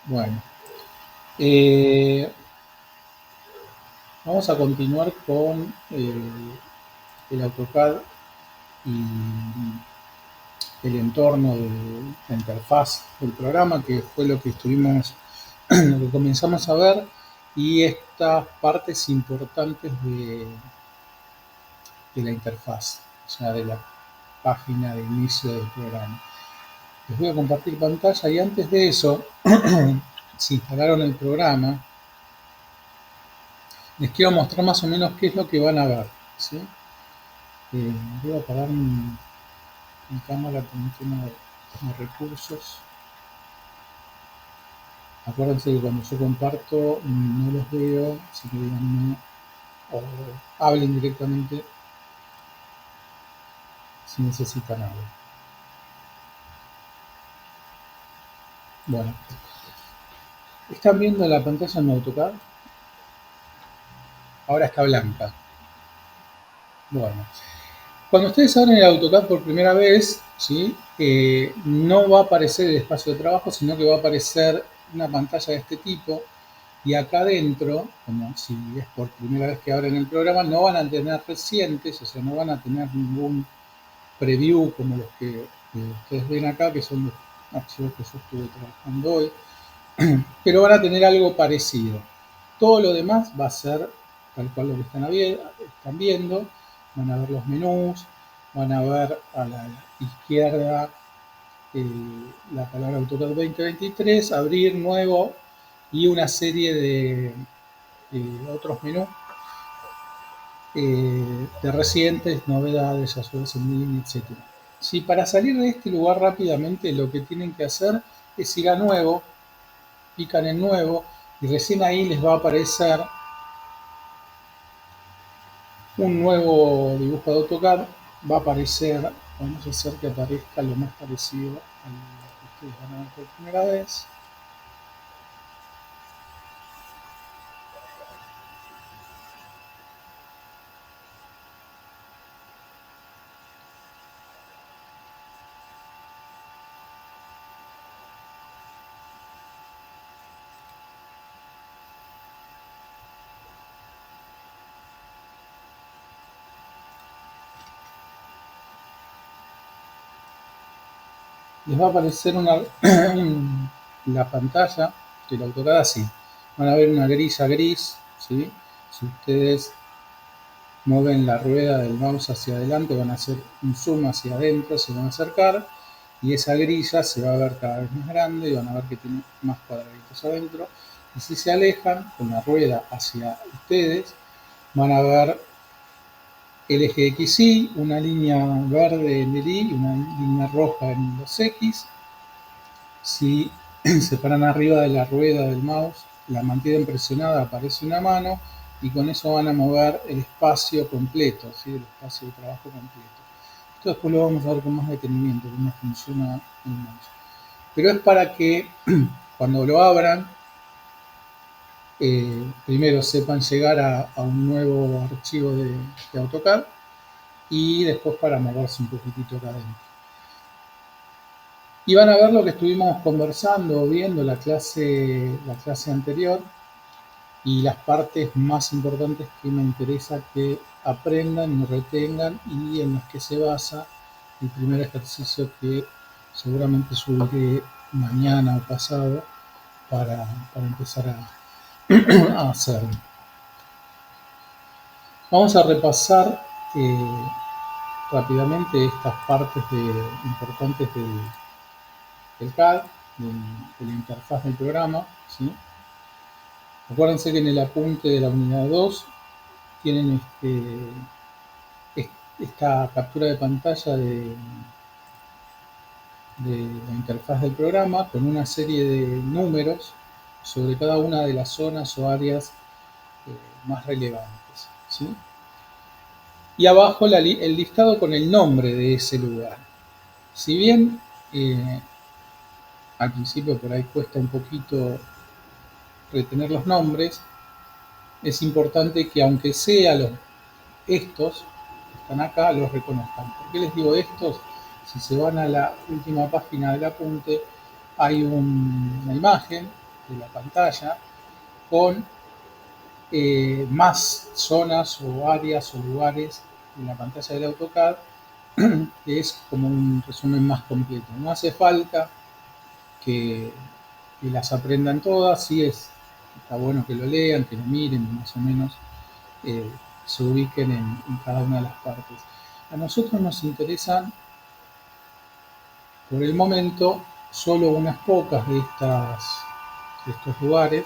Bueno, vamos a continuar con el AutoCAD y el entorno de la interfaz del programa, que fue lo que lo que comenzamos a ver, y estas partes importantes de la interfaz, o sea, de la página de inicio del programa. Les voy a compartir pantalla y antes de eso, si instalaron el programa, les quiero mostrar más o menos qué es lo que van a ver, ¿sí? Voy a apagar mi cámara por un tema de recursos. Acuérdense que cuando yo comparto no los veo, así que díganme o hablen directamente si necesitan algo. Bueno, ¿están viendo la pantalla en AutoCAD? Ahora está blanca. Bueno, cuando ustedes abren el AutoCAD por primera vez, ¿sí? No va a aparecer el espacio de trabajo, sino que va a aparecer una pantalla de este tipo. Y acá adentro, como si es por primera vez que abren el programa, no van a tener recientes, o sea, no van a tener ningún preview como los que ustedes ven acá, que son los archivos que yo estuve trabajando hoy, pero van a tener algo parecido. Todo lo demás va a ser tal cual lo que están viendo, van a ver los menús, van a ver a la izquierda la palabra AutoCAD 2023, abrir, nuevo y una serie de otros menús de recientes, novedades, ayudas en línea, etc. Si para salir de este lugar rápidamente lo que tienen que hacer es ir a nuevo, pican en nuevo y recién ahí les va a aparecer un nuevo dibujo de AutoCAD, va a aparecer, vamos a hacer que aparezca lo más parecido a lo que ustedes van a ver por primera vez. Les va a aparecer la pantalla del AutoCAD así. Van a ver una grilla gris, ¿sí? Si ustedes mueven la rueda del mouse hacia adelante, van a hacer un zoom hacia adentro, se van a acercar y esa grilla se va a ver cada vez más grande y van a ver que tiene más cuadraditos adentro. Y si se alejan con la rueda hacia ustedes, van a ver el eje XY, una línea verde en el Y y una línea roja en los X. Si se paran arriba de la rueda del mouse, la mantienen presionada, aparece una mano y con eso van a mover el espacio completo, ¿sí? El espacio de trabajo completo. Esto después lo vamos a ver con más detenimiento, cómo funciona el mouse. Pero es para que cuando lo abran, primero sepan llegar a un nuevo archivo de AutoCAD y después para moverse un poquitito acá adentro. Y van a ver lo que estuvimos conversando, viendo la clase anterior y las partes más importantes que me interesa que aprendan y retengan y en las que se basa el primer ejercicio que seguramente subiré mañana o pasado para empezar a hacerlo. Vamos a repasar rápidamente estas partes importantes del CAD, de la interfaz del programa, ¿sí? Acuérdense que en el apunte de la unidad 2 tienen esta captura de pantalla de la interfaz del programa con una serie de números sobre cada una de las zonas o áreas más relevantes, ¿sí? Y abajo el listado con el nombre de ese lugar. Si bien al principio por ahí cuesta un poquito retener los nombres, es importante que aunque sea estos que están acá los reconozcan. ¿Por qué les digo estos? Si se van a la última página del apunte, hay una imagen de la pantalla con más zonas o áreas o lugares en la pantalla del AutoCAD, que es como un resumen más completo. No hace falta que, que las aprendan todas, sí está bueno que lo lean, que lo miren y más o menos eh, se ubiquen en cada una de las partes. A nosotros nos interesan, por el momento, solo unas pocas de estos lugares.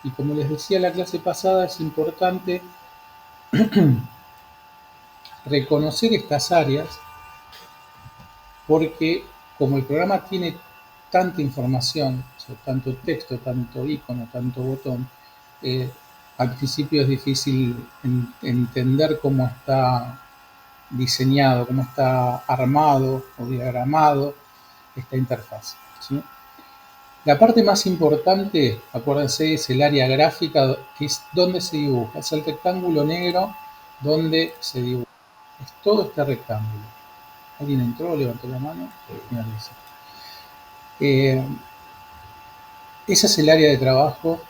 Y como les decía la clase pasada, es importante reconocer estas áreas porque como el programa tiene tanta información, o sea, tanto texto, tanto icono, tanto botón, eh, al principio es difícil entender cómo está diseñado, cómo está armado o diagramado esta interfaz, ¿sí? La parte más importante, acuérdense, es el área gráfica, que es donde se dibuja, es el rectángulo negro donde se dibuja. Es todo este rectángulo. ¿Alguien entró, levantó la mano? Eh, Ese es el área de trabajo.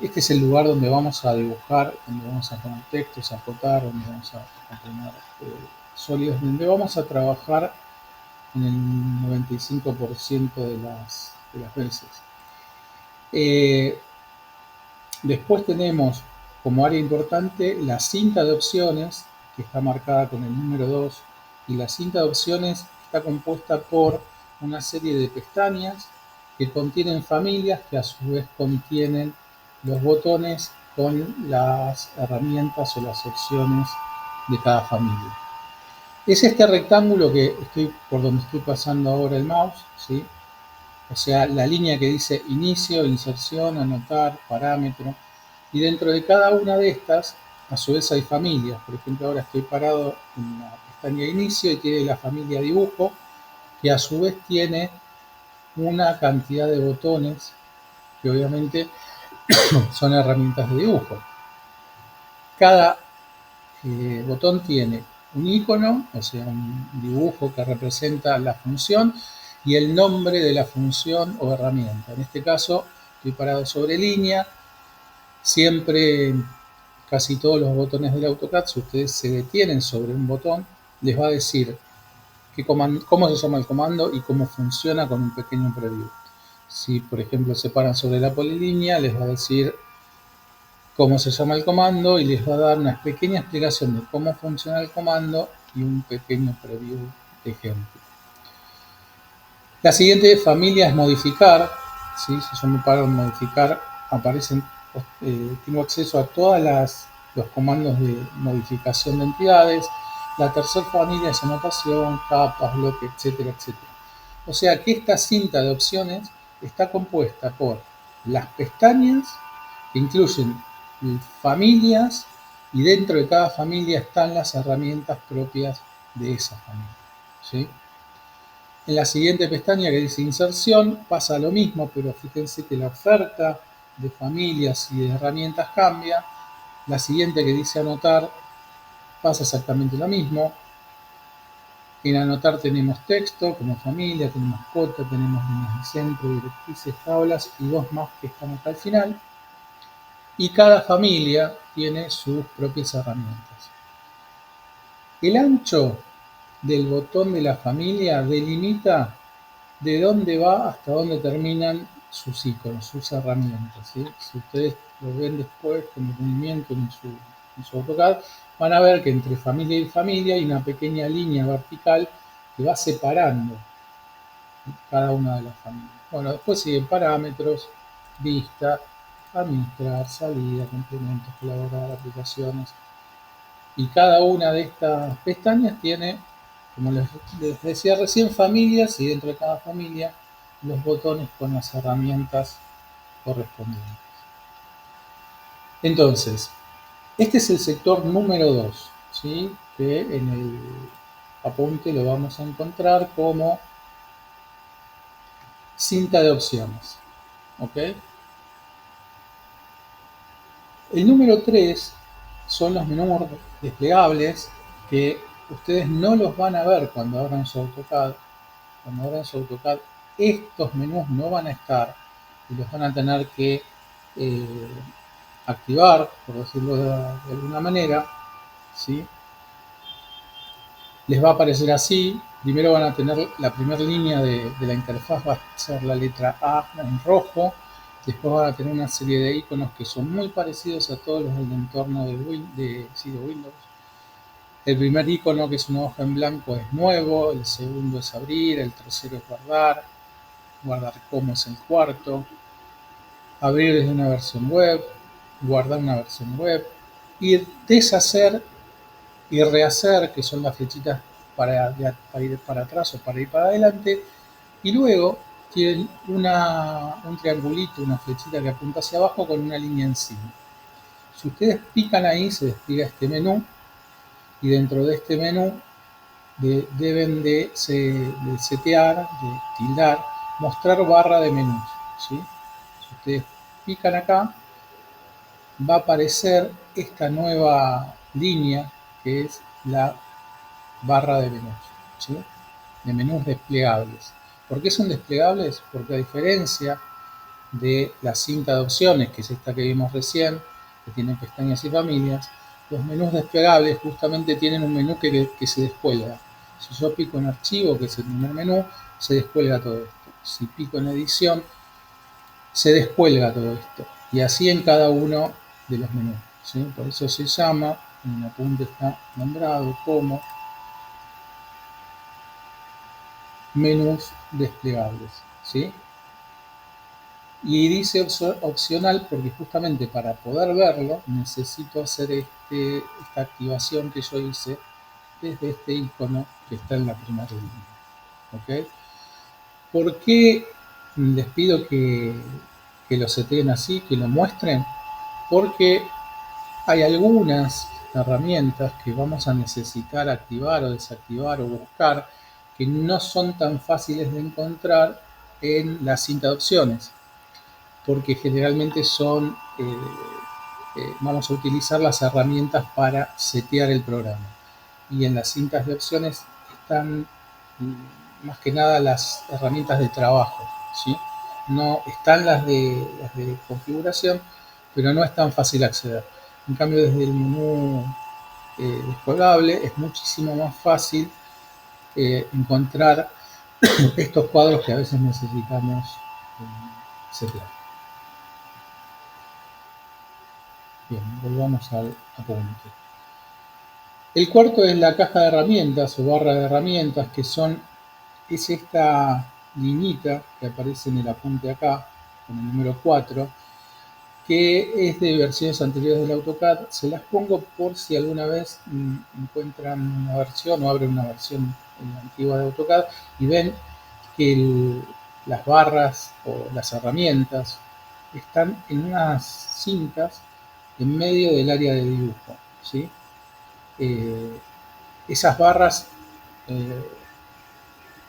Este es el lugar donde vamos a dibujar, donde vamos a poner textos, a acotar, donde vamos a poner sólidos, donde vamos a trabajar en el 95% de las veces. Después tenemos como área importante la cinta de opciones, que está marcada con el número 2, y la cinta de opciones está compuesta por una serie de pestañas que contienen familias, que a su vez contienen los botones con las herramientas o las opciones de cada familia. Es este rectángulo por donde estoy pasando ahora el mouse, ¿sí? O sea, la línea que dice inicio, inserción, anotar, parámetro. Y dentro de cada una de estas, a su vez hay familias. Por ejemplo, ahora estoy parado en la pestaña de inicio y tiene la familia dibujo, que a su vez tiene una cantidad de botones que obviamente son herramientas de dibujo. Cada botón tiene un icono, o sea, un dibujo que representa la función y el nombre de la función o herramienta. En este caso, estoy parado sobre línea. Siempre, casi todos los botones del AutoCAD, si ustedes se detienen sobre un botón, les va a decir cómo se llama el comando y cómo funciona con un pequeño preview. Si, por ejemplo, se paran sobre la polilínea, les va a decir cómo se llama el comando y les va a dar una pequeña explicación de cómo funciona el comando y un pequeño preview de ejemplo. La siguiente familia es modificar, ¿sí? Si yo me paro en modificar, tengo acceso a todos los comandos de modificación de entidades. La tercera familia es anotación, capas, bloques, etcétera, etcétera. O sea que esta cinta de opciones está compuesta por las pestañas que incluyen familias y dentro de cada familia están las herramientas propias de esa familia, ¿sí? En la siguiente pestaña que dice inserción pasa lo mismo, pero fíjense que la oferta de familias y de herramientas cambia. La siguiente que dice anotar pasa exactamente lo mismo. En anotar tenemos texto como familia, tenemos cuota, tenemos líneas de centro, directrices, tablas y dos más que están acá al final. Y cada familia tiene sus propias herramientas. El ancho del botón de la familia delimita de dónde va hasta dónde terminan sus iconos, sus herramientas, ¿sí? Si ustedes lo ven después con el movimiento en su AutoCAD, van a ver que entre familia y familia hay una pequeña línea vertical que va separando cada una de las familias. Bueno, después siguen parámetros, vista, administrar, salida, complementos, colaborar, aplicaciones. Y cada una de estas pestañas tiene, como les decía recién, familias y dentro de cada familia los botones con las herramientas correspondientes. Entonces, este es el sector número 2, ¿sí? Que en el apunte lo vamos a encontrar como cinta de opciones. ¿Ok? El número 3 son los menús desplegables que ustedes no los van a ver cuando abran su AutoCAD. Cuando abran su AutoCAD, estos menús no van a estar, y los van a tener que eh, activar, por decirlo de alguna manera, ¿sí? Les va a aparecer así. Primero van a tener la primera línea de la interfaz, va a ser la letra A en rojo. Después van a tener una serie de iconos que son muy parecidos a todos los del entorno de Windows. El primer icono, que es una hoja en blanco, es nuevo. El segundo es abrir. El tercero es guardar. Guardar como es el cuarto. Abrir desde una versión web. Guardar una versión web. Y deshacer y rehacer, que son las flechitas para ir para atrás o para ir para adelante, y luego tienen un triangulito, una flechita que apunta hacia abajo con una línea encima. Si ustedes pican ahí, se despliega este menú, y dentro de este menú deben de setear, de tildar, mostrar barra de menús, ¿sí? Si ustedes pican acá, va a aparecer esta nueva línea que es la barra de menús, ¿sí? De menús desplegables. ¿Por qué son desplegables? Porque a diferencia de la cinta de opciones, que es esta que vimos recién, que tiene pestañas y familias, los menús desplegables justamente tienen un menú que se descuelga. Si yo pico en archivo, que es el primer menú, se descuelga todo esto. Si pico en edición, se descuelga todo esto. Y así en cada uno de los menús, ¿sí? Por eso se llama, en el apunte está nombrado como menús desplegables, ¿sí? Y dice opcional porque justamente para poder verlo necesito hacer esta activación que yo hice desde este icono que está en la primera línea. ¿Ok? ¿Por qué les pido que lo seteen así, que lo muestren? Porque hay algunas herramientas que vamos a necesitar activar o desactivar o buscar que no son tan fáciles de encontrar en la cinta de opciones, porque generalmente vamos a utilizar las herramientas para setear el programa. Y en las cintas de opciones están más que nada las herramientas de trabajo, ¿sí? No están las de configuración, pero no es tan fácil acceder. En cambio, desde el menú descolgable es muchísimo más fácil encontrar estos cuadros que a veces necesitamos setear. Bien, volvamos al apunte. El cuarto es la caja de herramientas o barra de herramientas, es esta liñita que aparece en el apunte acá, con el número 4, que es de versiones anteriores del AutoCAD. Se las pongo por si alguna vez encuentran una versión o abren una versión antigua de AutoCAD y ven que las barras o las herramientas están en unas cintas en medio del área de dibujo, ¿sí? Eh, Esas barras eh,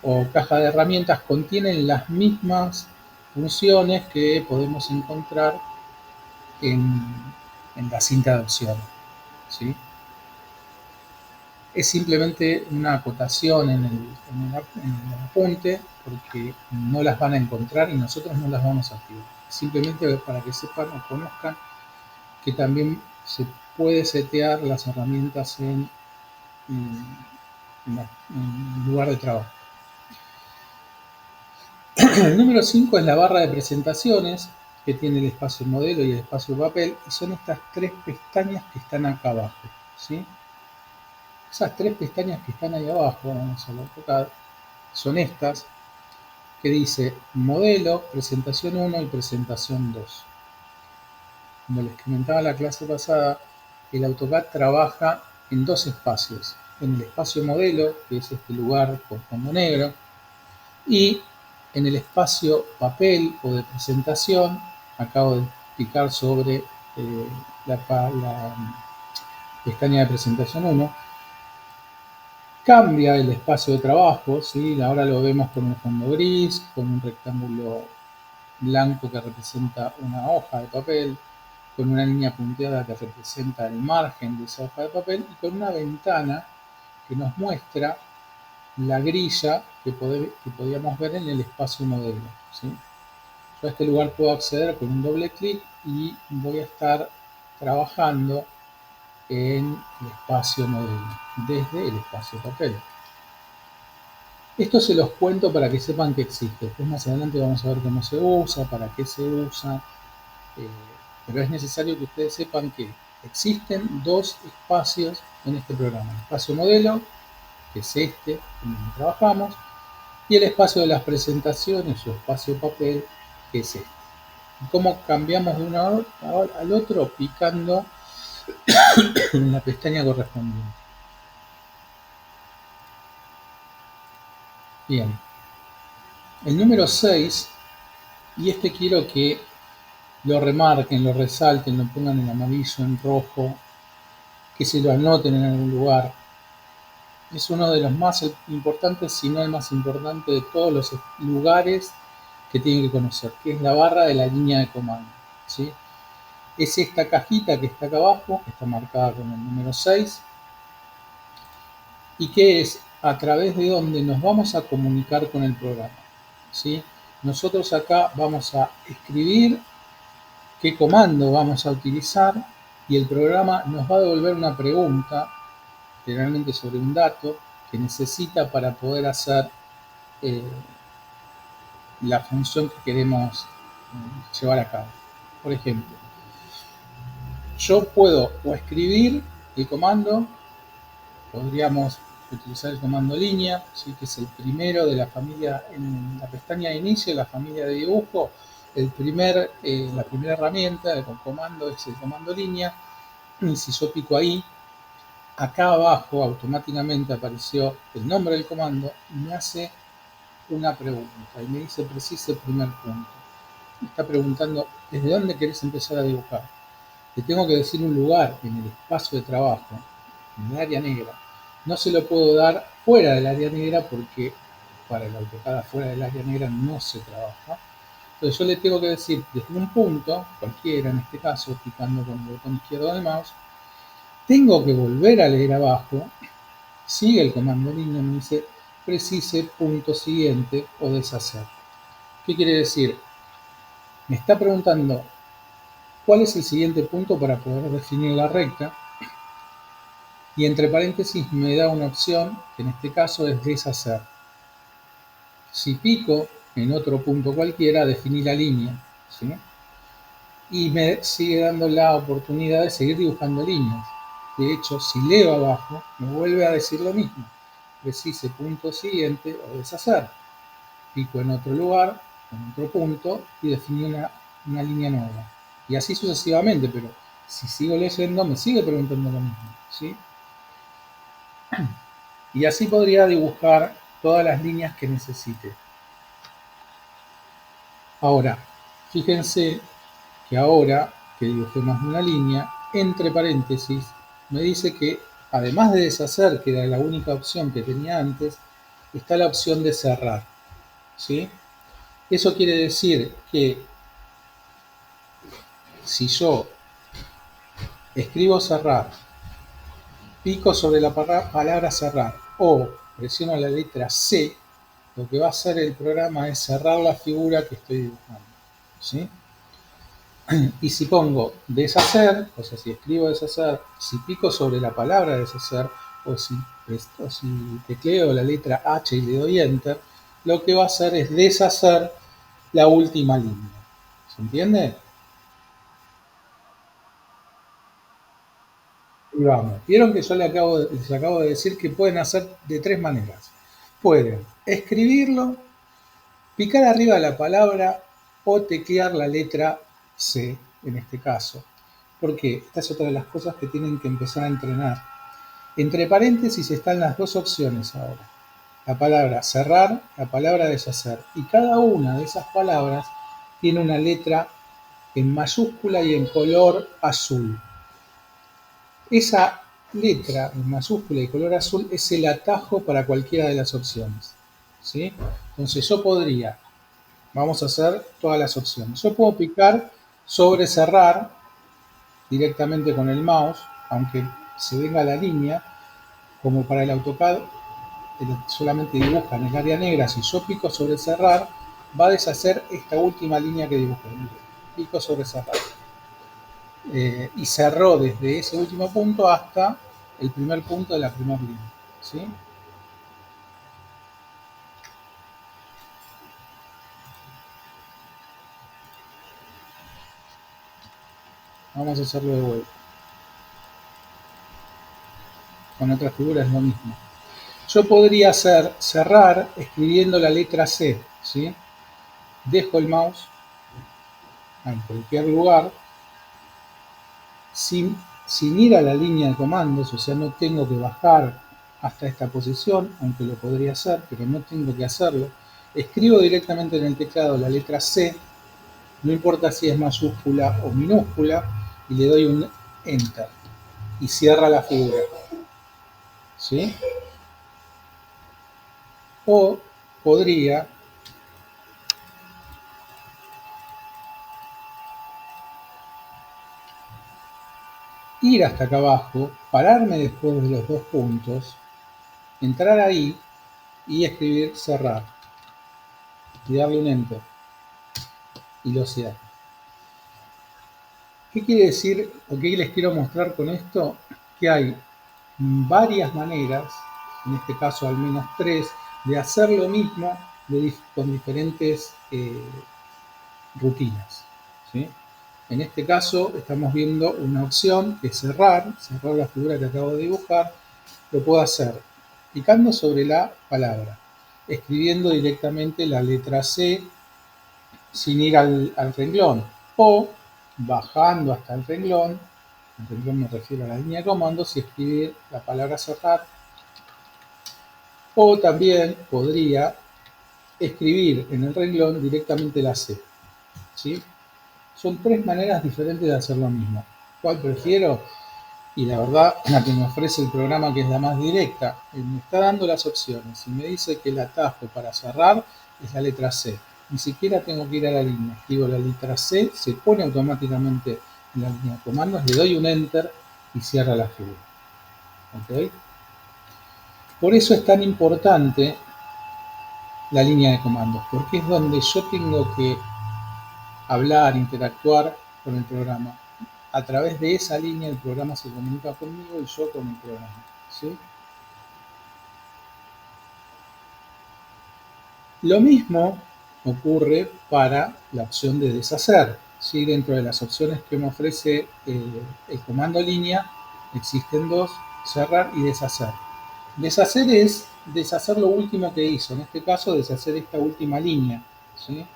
o caja de herramientas contienen las mismas funciones que podemos encontrar en, en la cinta de opciones, ¿sí? Es simplemente una acotación en el apunte porque no las van a encontrar y nosotros no las vamos a activar. Simplemente para que sepan o conozcan que también se puede setear las herramientas en lugar de trabajo. El número 5 es la barra de presentaciones, que tiene el espacio modelo y el espacio papel, y son estas tres pestañas que están acá abajo, ¿sí? Esas tres pestañas que están ahí abajo, vamos a AutoCAD, son estas, que dice modelo, presentación 1 y presentación 2. Como les comentaba en la clase pasada, el AutoCAD trabaja en dos espacios, en el espacio modelo, que es este lugar con fondo negro, y en el espacio papel o de presentación, acabo de picar sobre la pestaña de presentación 1, cambia el espacio de trabajo, ¿sí? Ahora lo vemos con un fondo gris, con un rectángulo blanco que representa una hoja de papel, con una línea punteada que representa el margen de esa hoja de papel y con una ventana que nos muestra la grilla que podíamos ver en el espacio modelo, ¿sí? Yo a este lugar puedo acceder con un doble clic y voy a estar trabajando en el espacio modelo, desde el espacio papel. Esto se los cuento para que sepan que existe. Después más adelante vamos a ver cómo se usa, para qué se usa, eh, pero es necesario que ustedes sepan que existen dos espacios en este programa. El espacio modelo, que es este, en donde trabajamos, y el espacio de las presentaciones o espacio papel, que es este. Y cómo cambiamos de uno al otro picando en la pestaña correspondiente. Bien, el número 6, y este quiero que lo remarquen, lo resalten, lo pongan en amarillo, en rojo, que se lo anoten en algún lugar. Es uno de los más importantes, si no el más importante de todos los lugares que tienen que conocer, que es la barra de la línea de comando, ¿sí? Es esta cajita que está acá abajo, que está marcada con el número 6, y que es a través de donde nos vamos a comunicar con el programa, ¿sí? Nosotros acá vamos a escribir qué comando vamos a utilizar y el programa nos va a devolver una pregunta, generalmente sobre un dato, que necesita para poder hacer eh, la función que queremos llevar a cabo. Por ejemplo, yo puedo o escribir el comando, podríamos utilizar el comando línea, ¿sí? Que es el primero de la familia, en la pestaña de inicio de la familia de dibujo, la primera herramienta del comando es el comando línea, y si yo pico ahí, acá abajo automáticamente apareció el nombre del comando y me hace una pregunta y me dice precise el primer punto. Me está preguntando desde dónde querés empezar a dibujar. Le tengo que decir un lugar en el espacio de trabajo, en el área negra. No se lo puedo dar fuera del área negra porque para el AutoCAD fuera del área negra no se trabaja. Entonces yo le tengo que decir desde un punto, cualquiera en este caso, picando con el botón izquierdo del mouse, tengo que volver a leer abajo, sigue el comando línea, me dice precise punto siguiente o deshacer. ¿Qué quiere decir? Me está preguntando cuál es el siguiente punto para poder definir la recta y entre paréntesis me da una opción que en este caso es deshacer. Si pico en otro punto cualquiera, definí la línea, ¿sí? Y me sigue dando la oportunidad de seguir dibujando líneas. De hecho, si leo abajo, me vuelve a decir lo mismo. Precise punto siguiente o deshacer. Pico en otro lugar, en otro punto, y definí una línea nueva. Y así sucesivamente, pero si sigo leyendo, me sigue preguntando lo mismo, ¿sí? Y así podría dibujar todas las líneas que necesite. Ahora, fíjense que ahora que dibujé más de una línea, entre paréntesis, me dice que además de deshacer, que era la única opción que tenía antes, está la opción de cerrar, ¿sí? Eso quiere decir que si yo escribo cerrar, pico sobre la palabra cerrar o presiono la letra C, lo que va a hacer el programa es cerrar la figura que estoy dibujando, ¿sí? Y si pongo deshacer, o sea, si escribo deshacer, si pico sobre la palabra deshacer, o si tecleo la letra H y le doy enter, lo que va a hacer es deshacer la última línea. ¿Se entiende? Y vamos. Vieron que yo les acabo de decir que pueden hacer de tres maneras. Pueden escribirlo, picar arriba de la palabra o teclear la letra C, en este caso. Porque esta es otra de las cosas que tienen que empezar a entrenar. Entre paréntesis están las dos opciones ahora. La palabra cerrar, la palabra deshacer. Y cada una de esas palabras tiene una letra en mayúscula y en color azul. Esa letra en mayúscula y color azul es el atajo para cualquiera de las opciones, ¿sí? Entonces yo podría, vamos a hacer todas las opciones. Yo puedo picar sobre cerrar directamente con el mouse, aunque se venga la línea, como para el AutoCAD solamente dibuja en el área negra. Si yo pico sobre cerrar, va a deshacer esta última línea que dibujé. Clico sobre cerrar. Y cerró desde ese último punto hasta el primer punto de la primera línea. ¿Sí? Vamos a hacerlo de vuelta. Con otras figuras es lo mismo. Yo podría hacer cerrar escribiendo la letra C. ¿Sí? Dejo el mouse en cualquier lugar sin ir a la línea de comandos, o sea, no tengo que bajar hasta esta posición, aunque lo podría hacer, pero no tengo que hacerlo. Escribo directamente en el teclado la letra C, no importa si es mayúscula o minúscula, y le doy un Enter y cierra la figura. ¿Sí? O podría ir hasta acá abajo, pararme después de los dos puntos, entrar ahí y escribir cerrar y darle un Enter y lo cierro. ¿Qué quiere decir o qué les quiero mostrar con esto? Que hay varias maneras, en este caso al menos tres, de hacer lo mismo con diferentes rutinas. ¿Sí? En este caso estamos viendo una opción que es cerrar la figura que acabo de dibujar. Lo puedo hacer picando sobre la palabra, escribiendo directamente la letra C sin ir al renglón, o bajando hasta el renglón me refiero a la línea de comandos, y escribir la palabra cerrar, o también podría escribir en el renglón directamente la C. ¿Sí? Son tres maneras diferentes de hacer lo mismo. ¿Cuál prefiero? Y la verdad, la que me ofrece el programa, que es la más directa, me está dando las opciones y me dice que el atajo para cerrar es la letra C. Ni siquiera tengo que ir a la línea. Escribo la letra C, se pone automáticamente en la línea de comandos, le doy un Enter y cierra la figura. ¿Okay? Por eso es tan importante la línea de comandos, porque es donde yo tengo que hablar, interactuar con el programa. A través de esa línea el programa se comunica conmigo y yo con el programa. ¿Sí? Lo mismo ocurre para la opción de deshacer. ¿Sí? Dentro de las opciones que me ofrece el comando línea existen dos: cerrar y deshacer. Deshacer es deshacer lo último que hizo, en este caso deshacer esta última línea. ¿Sí?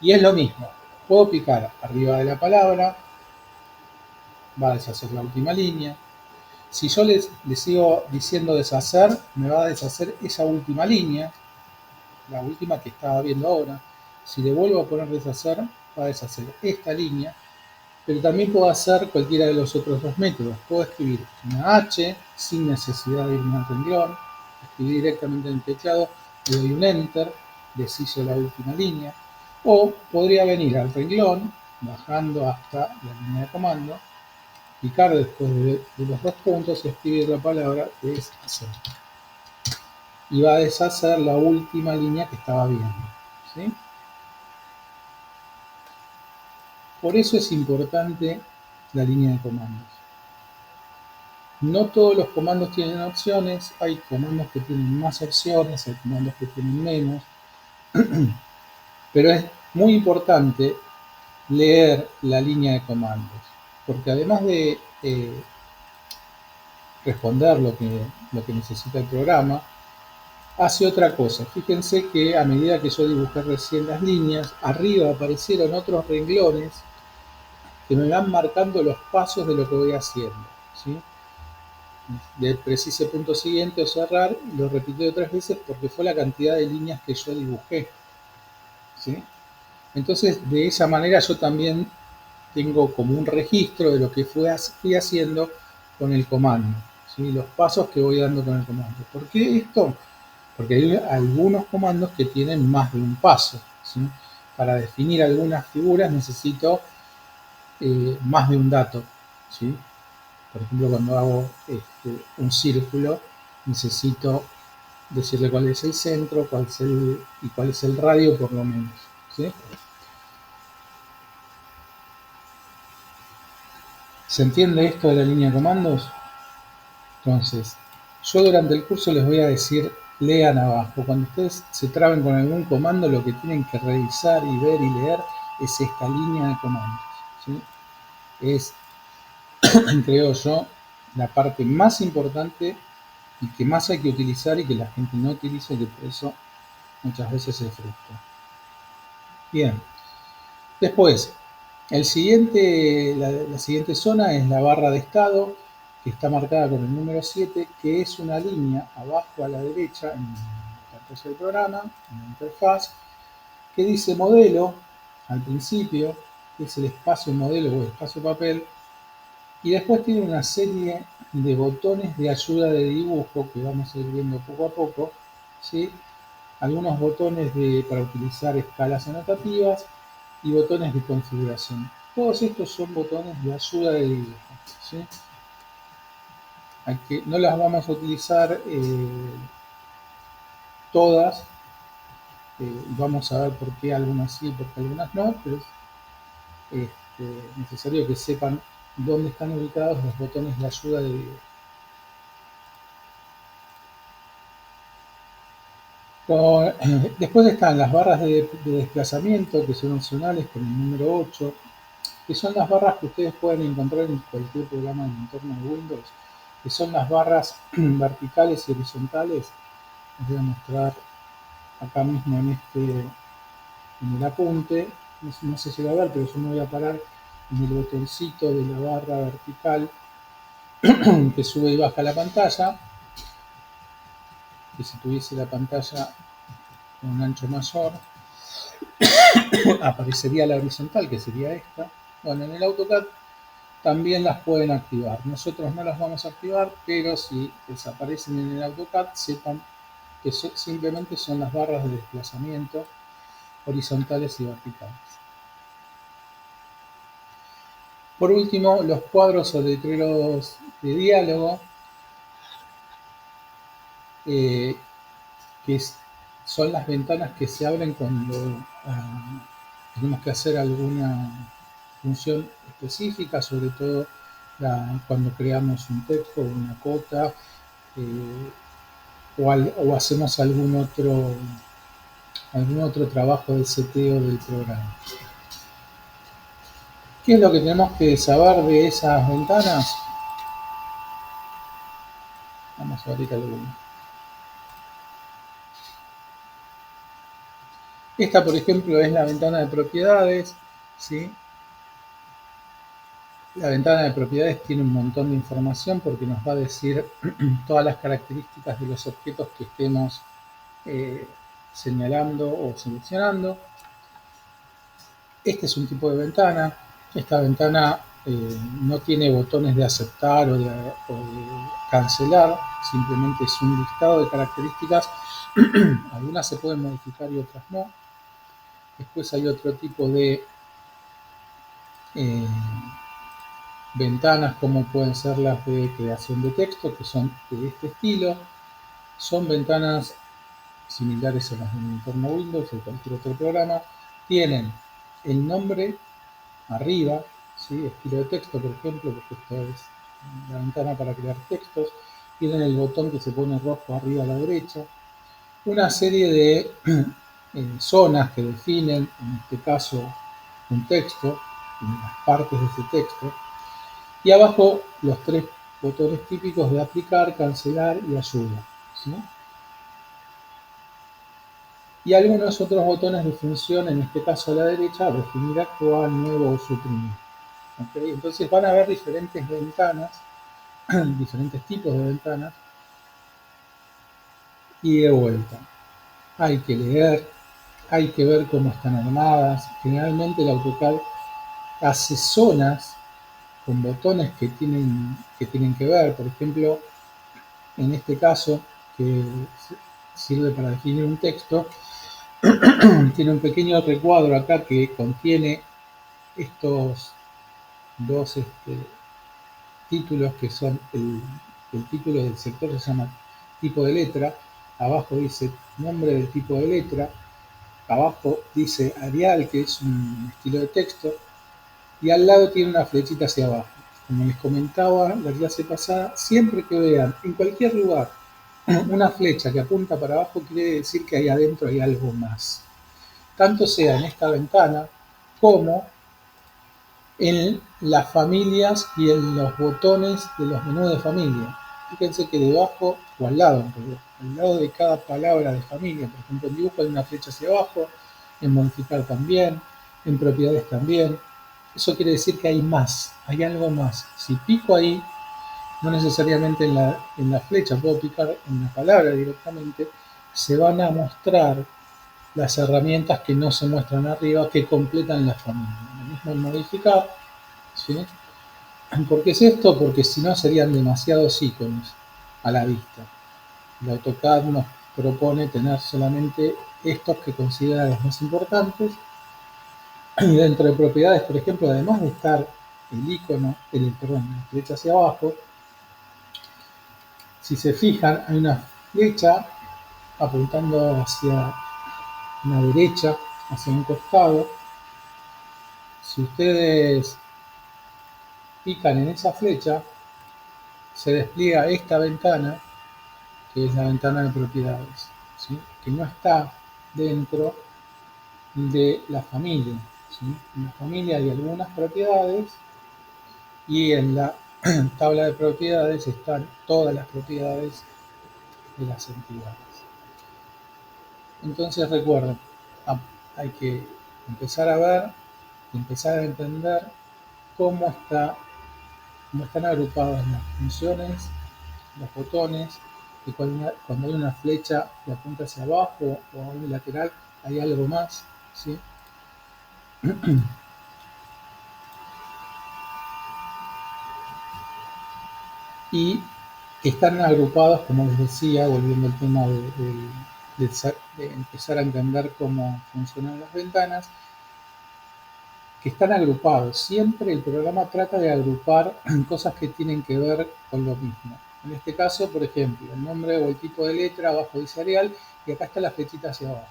Y es lo mismo, puedo picar arriba de la palabra, va a deshacer la última línea. Si yo le sigo diciendo deshacer, me va a deshacer esa última línea, la última que estaba viendo ahora. Si le vuelvo a poner deshacer, va a deshacer esta línea. Pero también puedo hacer cualquiera de los otros dos métodos. Puedo escribir una H sin necesidad de irme al renglón, escribir directamente en el teclado, le doy un Enter, deshizo la última línea. O podría venir al renglón, bajando hasta la línea de comando, picar después de los dos puntos y escribir la palabra deshacer. Y va a deshacer la última línea que estaba viendo. ¿Sí? Por eso es importante la línea de comandos. No todos los comandos tienen opciones, hay comandos que tienen más opciones, hay comandos que tienen menos, pero es muy importante leer la línea de comandos, porque además de responder lo que necesita el programa, hace otra cosa. Fíjense que a medida que yo dibujé recién las líneas, arriba aparecieron otros renglones que me van marcando los pasos de lo que voy haciendo. ¿Sí? De precise punto siguiente o cerrar, lo repitió otras veces porque fue la cantidad de líneas que yo dibujé. ¿Sí? Entonces, de esa manera yo también tengo como un registro de lo que fui haciendo con el comando. ¿Sí? Los pasos que voy dando con el comando. ¿Por qué esto? Porque hay algunos comandos que tienen más de un paso. ¿Sí? Para definir algunas figuras necesito más de un dato. ¿Sí? Por ejemplo, cuando hago un círculo, necesito decirle cuál es el centro, y cuál es el radio por lo menos, ¿sí? ¿Se entiende esto de la línea de comandos? Entonces, yo durante el curso les voy a decir, lean abajo. Cuando ustedes se traben con algún comando, lo que tienen que revisar y ver y leer es esta línea de comandos, ¿sí? Es, creo yo, la parte más importante y que más hay que utilizar y que la gente no utiliza y que por eso muchas veces se frustra. Bien, después, la siguiente zona es la barra de estado, que está marcada con el número 7, que es una línea abajo a la derecha en la pantalla del programa, en la interfaz, que dice modelo al principio, que es el espacio modelo o espacio papel, y después tiene una serie de botones de ayuda de dibujo que vamos a ir viendo poco a poco, ¿sí? Algunos botones para utilizar escalas anotativas y botones de configuración. Todos estos son botones de ayuda de dibujo, ¿sí? No las vamos a utilizar todas, vamos a ver por qué algunas sí y por qué algunas no, pero es necesario que sepan dónde están ubicados los botones de ayuda de dibujo. Después están las barras de desplazamiento, que son opcionales con el número 8, que son las barras que ustedes pueden encontrar en cualquier programa del entorno de Windows, que son las barras verticales y horizontales. Les voy a mostrar acá mismo en el apunte. No sé si va a ver, pero yo me voy a parar en el botoncito de la barra vertical que sube y baja la pantalla, que si tuviese la pantalla con un ancho mayor, aparecería la horizontal, que sería esta. Bueno, en el AutoCAD también las pueden activar. Nosotros no las vamos a activar, pero si desaparecen en el AutoCAD, sepan que simplemente son las barras de desplazamiento horizontales y verticales. Por último, los cuadros o letreros de diálogo, eh, que son las ventanas que se abren cuando tenemos que hacer alguna función específica, sobre todo cuando creamos un texto o una cota, eh, o hacemos algún otro trabajo de seteo del programa. ¿Qué es lo que tenemos que saber de esas ventanas? Vamos a abrir alguna. Esta, por ejemplo, es la ventana de propiedades, ¿sí? La ventana de propiedades tiene un montón de información porque nos va a decir todas las características de los objetos que estemos eh, señalando o seleccionando. Este es un tipo de ventana. Esta ventana no tiene botones de aceptar o de cancelar, simplemente es un listado de características. Algunas se pueden modificar y otras no. Después hay otro tipo de eh, ventanas, como pueden ser las de creación de texto, que son de este estilo. Son ventanas similares a las del entorno Windows o cualquier otro programa. Tienen el nombre arriba, ¿sí? Estilo de texto, por ejemplo, porque esta es la ventana para crear textos. Tienen el botón que se pone rojo arriba a la derecha. Una serie de zonas que definen, en este caso, un texto, las partes de ese texto. Y abajo los tres botones típicos de aplicar, cancelar y ayuda, ¿sí? Y algunos otros botones de función, en este caso a la derecha, definir actual, nuevo o suprimir. ¿Okay? Entonces van a haber diferentes ventanas, diferentes tipos de ventanas, y de vuelta. Hay que leer, hay que ver cómo están armadas. Generalmente el AutoCAD hace zonas con botones que tienen que ver. Por ejemplo, en este caso, que sirve para definir un texto, tiene un pequeño recuadro acá que contiene estos dos títulos que son el título del sector, se llama tipo de letra, abajo dice nombre del tipo de letra, abajo dice Arial, que es un estilo de texto, y al lado tiene una flechita hacia abajo. Como les comentaba la clase pasada, siempre que vean en cualquier lugar una flecha que apunta para abajo, quiere decir que ahí adentro hay algo más. Tanto sea en esta ventana como en las familias y en los botones de los menús de familia. Fíjense que debajo, o al lado de cada palabra de familia, por ejemplo en dibujo hay una flecha hacia abajo, en modificar también, en propiedades también. Eso quiere decir que hay más, hay algo más. Si pico ahí, no necesariamente en la flecha, puedo picar en la palabra directamente, se van a mostrar las herramientas que no se muestran arriba, que completan la familia. Lo mismo en modificar, ¿sí? ¿Por qué es esto? Porque si no serían demasiados iconos a la vista. El AutoCAD nos propone tener solamente estos que considera los más importantes. Y dentro de propiedades, por ejemplo, además de estar el icono, la flecha hacia abajo, si se fijan, hay una flecha apuntando hacia una derecha, hacia un costado. Si ustedes pican en esa flecha, se despliega esta ventana, que es la ventana de propiedades, ¿sí? Que no está dentro de la familia, ¿sí? En la familia hay algunas propiedades y en la tabla de propiedades están todas las propiedades de las entidades. Entonces recuerden, hay que empezar a ver, empezar a entender cómo, cómo están agrupadas las funciones, los botones, y cuando hay una flecha que apunta hacia abajo o a un lateral, hay algo más, ¿sí? Y están agrupados, como les decía, volviendo al tema de empezar a entender cómo funcionan las ventanas, que están agrupados. Siempre el programa trata de agrupar cosas que tienen que ver con lo mismo. En este caso, por ejemplo, el nombre o el tipo de letra, abajo dice Arial, y acá está la flechita hacia abajo.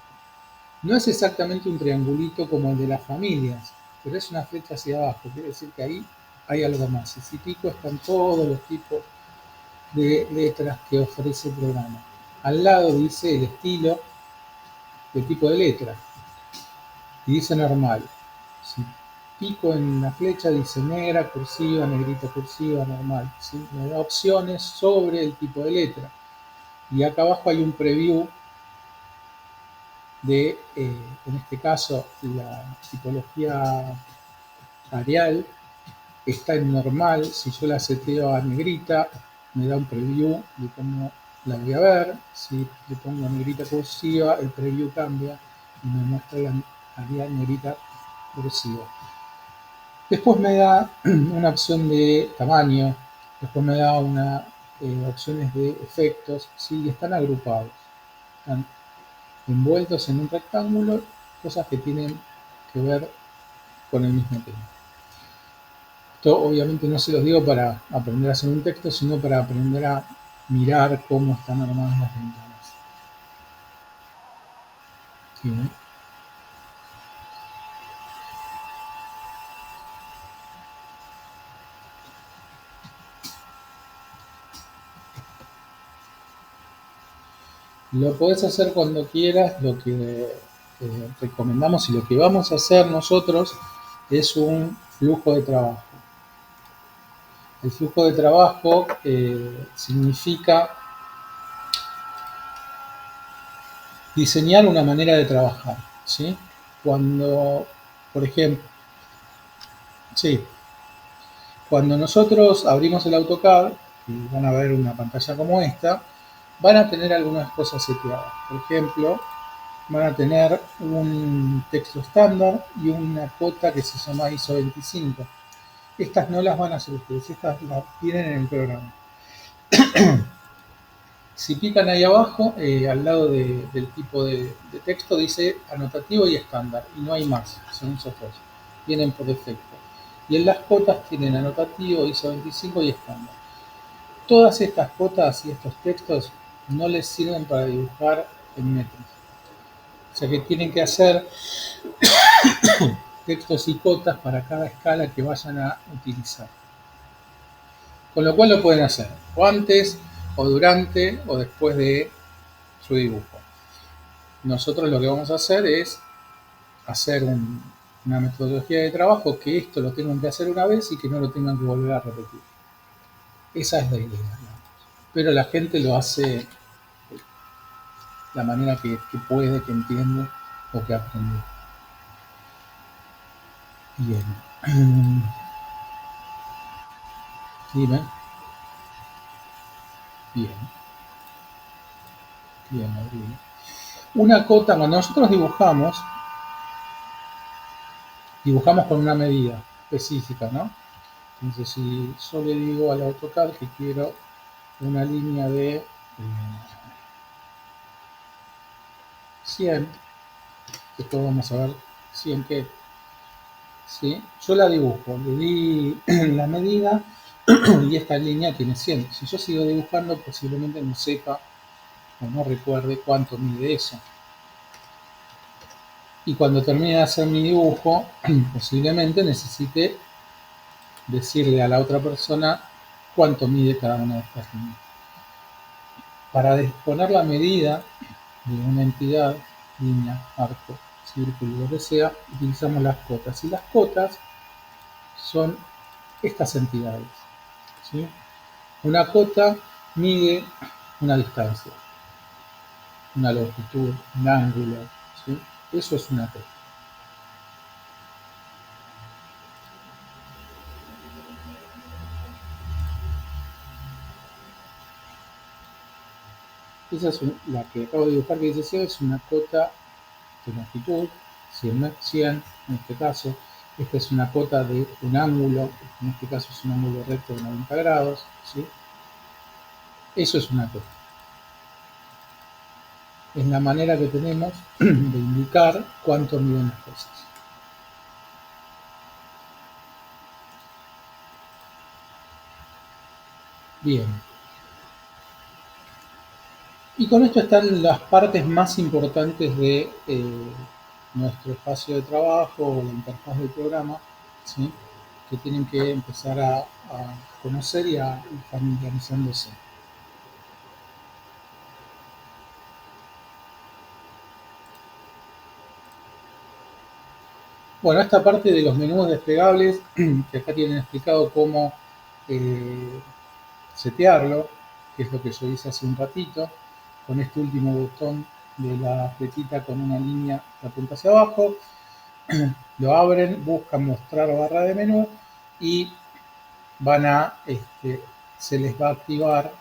No es exactamente un triangulito como el de las familias, pero es una flecha hacia abajo, quiere decir que ahí hay algo más. Y si pico están todos los tipos de letras que ofrece el programa. Al lado dice el estilo, el tipo de letra, y dice normal. Si pico en la flecha dice negra, cursiva, negrita cursiva, normal, ¿sí? Me da opciones sobre el tipo de letra. Y acá abajo hay un preview de, en este caso, la tipología Arial está en normal. Si yo la seteo a negrita, me da un preview de cómo la voy a ver. Si le pongo negrita cursiva, el preview cambia y me muestra la Arial negrita cursiva. Después me da una opción de tamaño, después me da opciones de efectos, ¿sí? Y están agrupados, están envueltos en un rectángulo, cosas que tienen que ver con el mismo tema. Esto obviamente no se los digo para aprender a hacer un texto, sino para aprender a mirar cómo están armadas las ventanas. ¿Sí? Lo podés hacer cuando quieras, lo que recomendamos y lo que vamos a hacer nosotros es un flujo de trabajo. El flujo de trabajo significa diseñar una manera de trabajar, ¿sí? Cuando, por ejemplo, sí, cuando nosotros abrimos el AutoCAD, y van a ver una pantalla como esta, van a tener algunas cosas seteadas. Por ejemplo, van a tener un texto estándar y una cuota que se llama ISO 25. Estas no las van a hacer ustedes, estas las tienen en el programa. Si pican ahí abajo, al lado del tipo de texto dice anotativo y estándar, y no hay más, son esos dos, vienen por defecto. Y en las cotas tienen anotativo, ISO 25 y estándar. Todas estas cotas y estos textos no les sirven para dibujar en metros. O sea que tienen que hacer textos y cotas para cada escala que vayan a utilizar. Con lo cual lo pueden hacer o antes, o durante, o después de su dibujo. Nosotros lo que vamos a hacer es hacer una metodología de trabajo que esto lo tengan que hacer una vez y que no lo tengan que volver a repetir. Esa es la idea, ¿no? Pero la gente lo hace de la manera que puede, que entiende o que aprendió. Bien. Dime. Bien, bien, Abril. Una cota, cuando nosotros dibujamos con una medida específica, ¿no? Entonces, si yo le digo al AutoCAD que quiero una línea de 100, después vamos a ver 100 qué, ¿sí? Yo la dibujo, le di la medida y esta línea tiene 100. Si yo sigo dibujando, posiblemente no sepa o no recuerde cuánto mide eso. Y cuando termine de hacer mi dibujo, posiblemente necesite decirle a la otra persona cuánto mide cada una de estas líneas. Para disponer la medida de una entidad, línea, arco, círculo, lo que sea, utilizamos las cotas. Y las cotas son estas entidades, ¿sí? Una cota mide una distancia, una longitud, un ángulo, ¿sí? Eso es una cota. Esa es la que acabo de dibujar que dice 100, es una cota de longitud, 100 en este caso. Esta es una cota de un ángulo, en este caso es un ángulo recto de 90 grados, ¿sí? Eso es una cota. Es la manera que tenemos de indicar cuánto miden las cosas. Bien. Y con esto están las partes más importantes de nuestro espacio de trabajo o la interfaz del programa, ¿sí? Que tienen que empezar a conocer y a ir familiarizándose. Bueno, esta parte de los menús desplegables, que acá tienen explicado cómo eh, setearlo, que es lo que yo hice hace un ratito, con este último botón de la flechita con una línea que apunta hacia abajo, lo abren, buscan mostrar barra de menú y van a, se les va a activar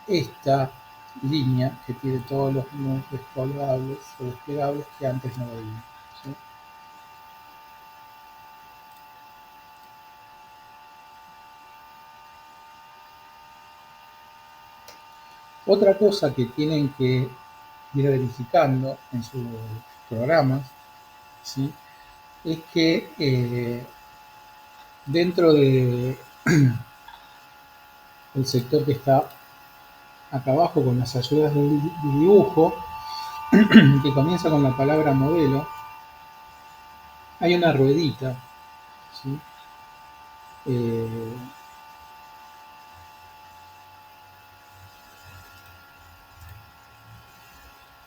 esta línea que tiene todos los menús descolgables o desplegables que antes no veían, ¿sí? Otra cosa que tienen que ir verificando en sus programas, ¿sí? Es que dentro del sector que está acá abajo con las ayudas de dibujo, que comienza con la palabra modelo, hay una ruedita, ¿sí? Eh,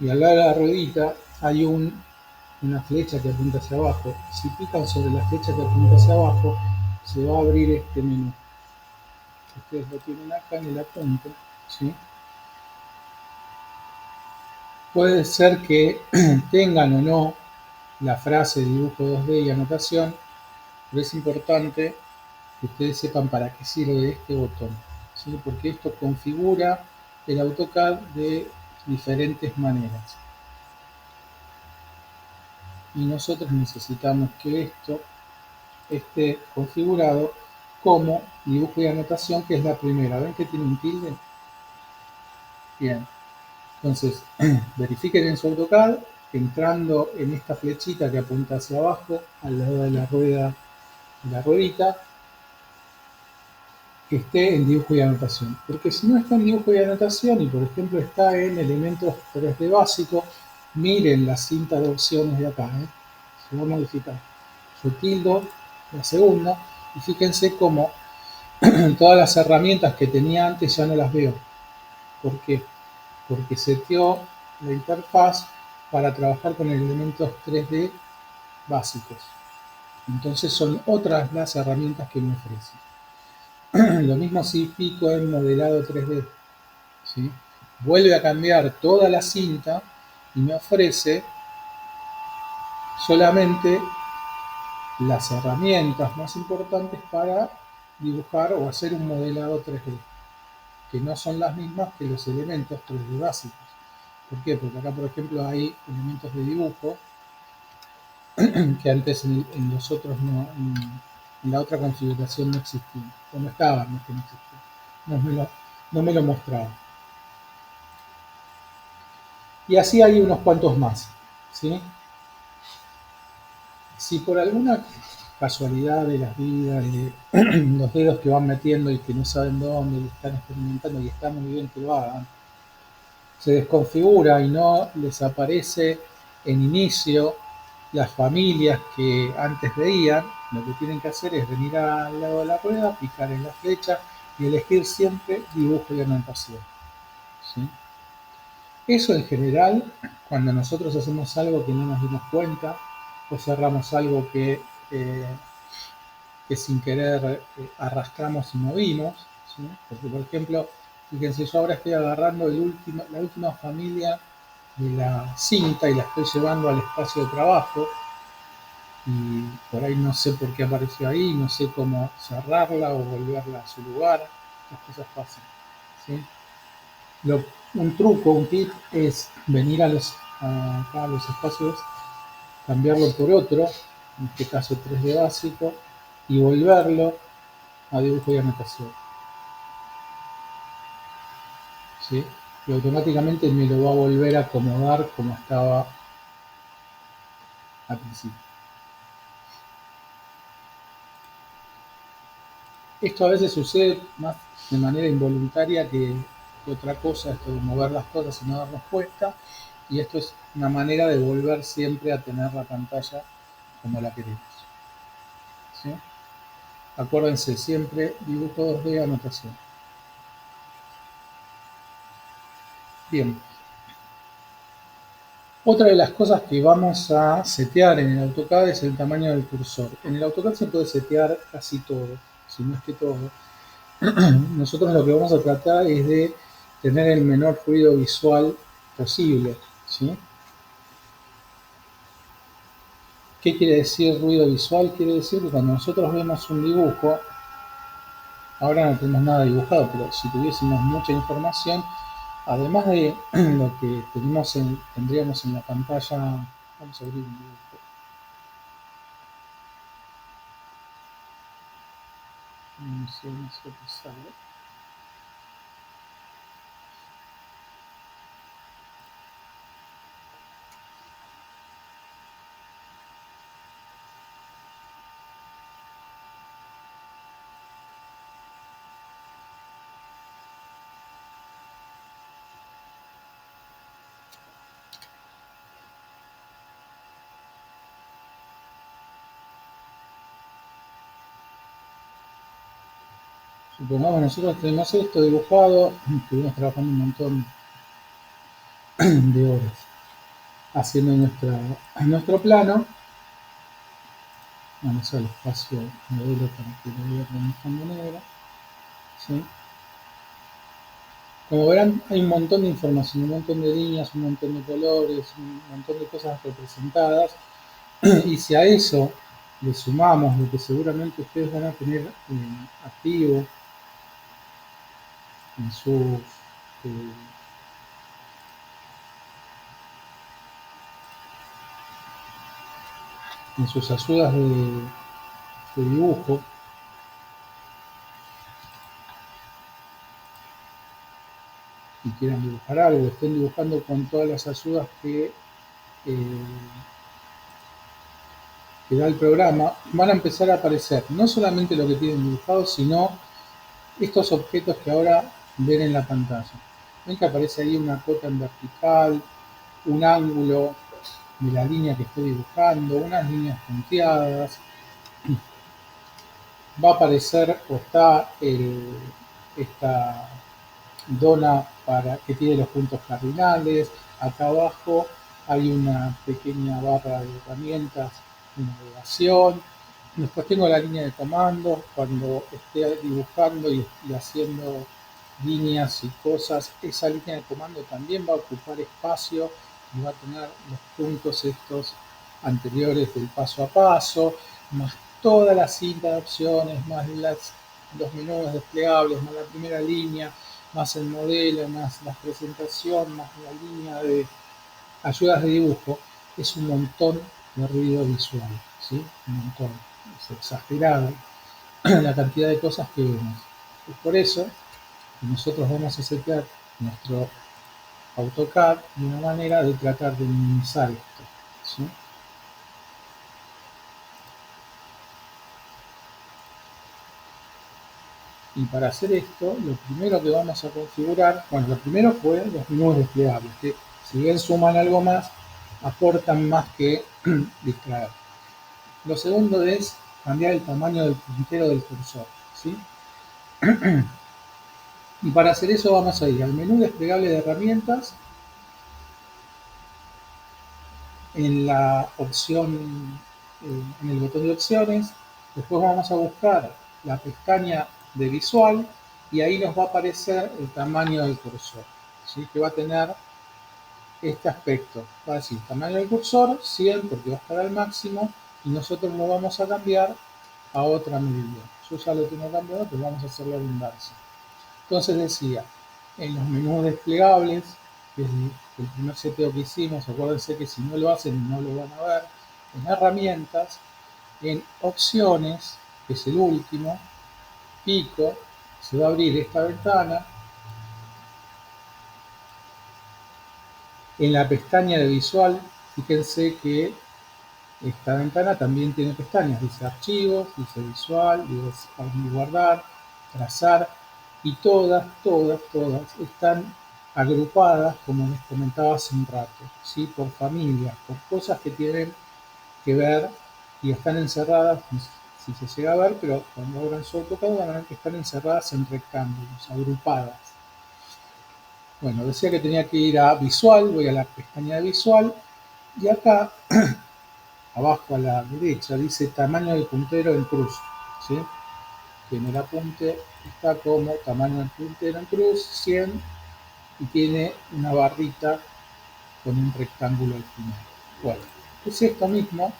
y al lado de la ruedita hay una flecha que apunta hacia abajo. Si pican sobre la flecha que apunta hacia abajo, se va a abrir este menú. Ustedes lo tienen acá en el apunte, ¿sí? Puede ser que tengan o no la frase dibujo 2D y anotación, pero es importante que ustedes sepan para qué sirve este botón, ¿sí? Porque esto configura el AutoCAD de diferentes maneras. Y nosotros necesitamos que esto esté configurado como dibujo y anotación, que es la primera. ¿Ven que tiene un tilde? Bien. Entonces, verifiquen en su AutoCAD, entrando en esta flechita que apunta hacia abajo, al lado de la rueda, de la ruedita, que esté en dibujo y anotación. Porque si no está en dibujo y anotación y por ejemplo está en elementos 3D básico, miren la cinta de opciones de acá, se va a modificar. Yo tildo la segunda y fíjense cómo todas las herramientas que tenía antes ya no las veo. ¿Por qué? Porque seteó la interfaz para trabajar con elementos 3D básicos. Entonces son otras las herramientas que me ofrecen. Lo mismo si pico en modelado 3D, ¿sí? Vuelve a cambiar toda la cinta y me ofrece solamente las herramientas más importantes para dibujar o hacer un modelado 3D, que no son las mismas que los elementos 3D básicos. ¿Por qué? Porque acá, por ejemplo, hay elementos de dibujo que antes en los otros en la otra configuración no existían, o no estaban, no es que no existían, no me lo mostraba. Y así hay unos cuantos más, ¿sí? Si por alguna casualidad de las vidas, de los dedos que van metiendo y que no saben dónde, y están experimentando y está muy bien que lo hagan, se desconfigura y no les aparece en inicio las familias que antes veían, lo que tienen que hacer es venir al lado de la rueda, picar en la flecha y elegir siempre dibujo y anotación, ¿sí? Eso en general, cuando nosotros hacemos algo que no nos dimos cuenta o cerramos algo eh, que sin querer arrastramos y movimos, ¿sí? Porque por ejemplo, fíjense, yo ahora estoy agarrando la última familia de la cinta y la estoy llevando al espacio de trabajo y por ahí no sé por qué apareció ahí, no sé cómo cerrarla o volverla a su lugar, las cosas pasan, ¿sí? Lo, un truco, un tip es venir acá a los espacios, cambiarlo por otro, en este caso 3D básico, y volverlo a dibujo y anotación, ¿sí? Y automáticamente me lo va a volver a acomodar como estaba al principio. Esto a veces sucede más de manera involuntaria que otra cosa, esto de mover las cosas y no darnos cuenta, y esto es una manera de volver siempre a tener la pantalla como la queremos, ¿sí? Acuérdense siempre dibujo 2D anotación. Bien, otra de las cosas que vamos a setear en el AutoCAD es el tamaño del cursor. En el AutoCAD se puede setear casi todo, si no es que todo. Nosotros lo que vamos a tratar es de tener el menor ruido visual posible, ¿sí? ¿Qué quiere decir ruido visual? Quiere decir que cuando nosotros vemos un dibujo, ahora no tenemos nada dibujado, pero si tuviésemos mucha información, además de lo que tendríamos en la pantalla, vamos a abrir un dibujo. No sé, no sé qué sale. Supongamos nosotros tenemos esto dibujado, estuvimos trabajando un montón de horas haciendo nuestro plano. Vamos al espacio modelo para que lo vea con el fondo negro, ¿sí? Como verán, hay un montón de información, un montón de líneas, un montón de colores, un montón de cosas representadas. Y si a eso le sumamos lo que seguramente ustedes van a tener activo en eh, en sus ayudas de dibujo, y quieran dibujar algo, estén dibujando con todas las ayudas eh, que da el programa, van a empezar a aparecer no solamente lo que tienen dibujado, sino estos objetos que ahora ven en la pantalla. Ven que aparece ahí una cota en vertical, un ángulo de la línea que estoy dibujando, unas líneas punteadas. Va a aparecer o está esta dona que tiene los puntos cardinales. Acá abajo hay una pequeña barra de herramientas de navegación. Después tengo la línea de comandos. Cuando esté dibujando y haciendo líneas y cosas, esa línea de comando también va a ocupar espacio y va a tener los puntos estos anteriores del paso a paso, más toda la cinta de opciones, más los menús desplegables, más la primera línea, más el modelo, más la presentación, más la línea de ayudas de dibujo. Es un montón de ruido visual, ¿sí? Un montón. Es exagerado la cantidad de cosas que vemos. Es por eso que nosotros vamos a setear nuestro AutoCAD de una manera de tratar de minimizar esto, ¿sí? Y para hacer esto, lo primero que vamos a configurar, bueno, lo primero fue los menús desplegables, que si bien suman algo más, aportan más que distraer. Lo segundo es cambiar el tamaño del puntero del cursor, ¿sí? Y para hacer eso vamos a ir al menú desplegable de herramientas, en la opción, en el botón de opciones, después vamos a buscar la pestaña de visual y ahí nos va a aparecer el tamaño del cursor, ¿sí? Que va a tener este aspecto. Va a decir tamaño del cursor 100 porque va a estar al máximo y nosotros lo vamos a cambiar a otra medida. Yo ya lo tengo cambiado, pero vamos a hacerlo a la inversa. Entonces decía, en los menús desplegables, que es el primer seteo que hicimos, acuérdense que si no lo hacen no lo van a ver, en herramientas, en opciones, que es el último, pico, se va a abrir esta ventana. En la pestaña de visual, fíjense que esta ventana también tiene pestañas, dice archivos, dice visual, dice guardar, trazar, y todas están agrupadas, como les comentaba hace un rato, ¿sí? Por familias, por cosas que tienen que ver y están encerradas, no sé si se llega a ver, pero cuando abran su AutoCAD van a ver que están encerradas en rectángulos, agrupadas. Bueno, decía que tenía que ir a visual, voy a la pestaña de visual, y acá abajo a la derecha dice tamaño del puntero en cruz, ¿sí? Que en el apunte está como tamaño del puntero en cruz 100 y tiene una barrita con un rectángulo al final. Bueno, es esto mismo,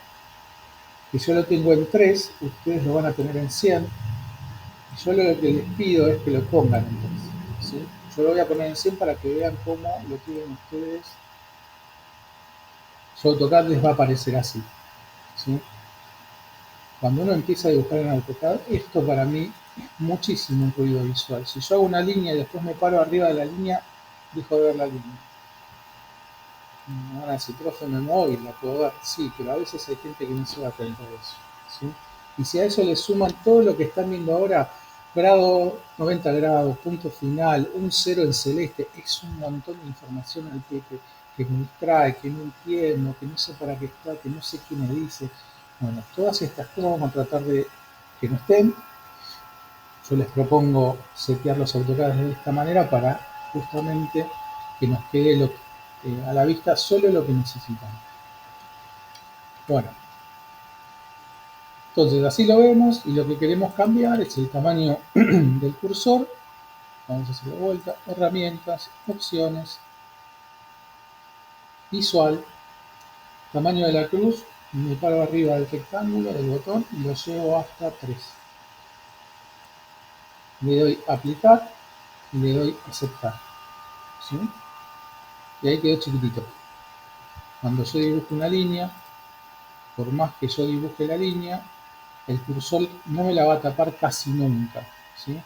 que yo lo tengo en 3, ustedes lo van a tener en 100, y yo lo que les pido es que lo pongan en 3, ¿sí? Yo lo voy a poner en 100 para que vean cómo lo tienen ustedes. Su AutoCAD les va a aparecer así, ¿sí? Cuando uno empieza a dibujar en AutoCAD, esto para mí es muchísimo ruido visual. Si yo hago una línea y después me paro arriba de la línea, dejo de ver la línea. Ahora, si profe me muevo y la puedo ver, sí, pero a veces hay gente que no se da cuenta de eso, ¿sí? Y si a eso le suman todo lo que están viendo ahora, grado 90 grados, punto final, un cero en celeste, es un montón de información al que me distrae, que no entiendo, que no sé para qué está, que no sé qué me dice. Bueno, todas estas cosas vamos a tratar de que no estén. Yo les propongo setear los AutoCAD de esta manera para justamente que nos quede a la vista solo lo que necesitamos. Bueno, entonces así lo vemos y lo que queremos cambiar es el tamaño del cursor. Vamos a hacer de vuelta, herramientas, opciones, visual, tamaño de la cruz, me paro arriba del rectángulo del botón y lo llevo hasta 3. Le doy aplicar y le doy aceptar, ¿sí? Y ahí quedó chiquitito. Cuando yo dibujo una línea, por más que yo dibuje la línea, el cursor no me la va a tapar casi nunca, ¿sí?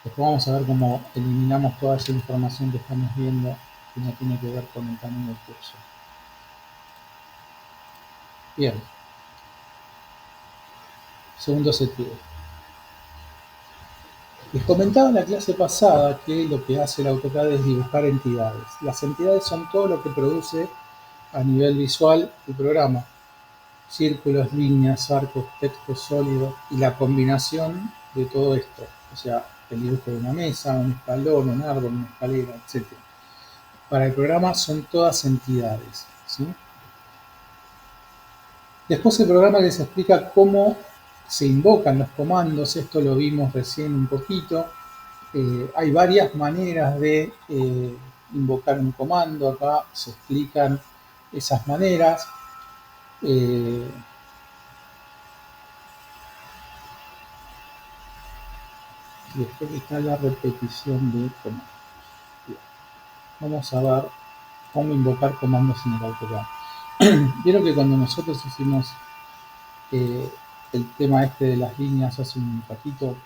Después vamos a ver cómo eliminamos toda esa información que estamos viendo que no tiene que ver con el tamaño del cursor. Bien, segundo seteo. Les comentaba en la clase pasada que lo que hace el AutoCAD es dibujar entidades. Las entidades son todo lo que produce a nivel visual el programa. Círculos, líneas, arcos, texto sólido y la combinación de todo esto. O sea, el dibujo de una mesa, un escalón, un árbol, una escalera, etc. Para el programa son todas entidades, ¿sí? Después el programa les explica cómo se invocan los comandos. Esto lo vimos recién un poquito. Hay varias maneras de invocar un comando. Acá se explican esas maneras. Eh, Después está la repetición de comandos. Vamos a ver cómo invocar comandos en el AutoCAD. Vieron que cuando nosotros hicimos eh, el tema este de las líneas hace un ratito,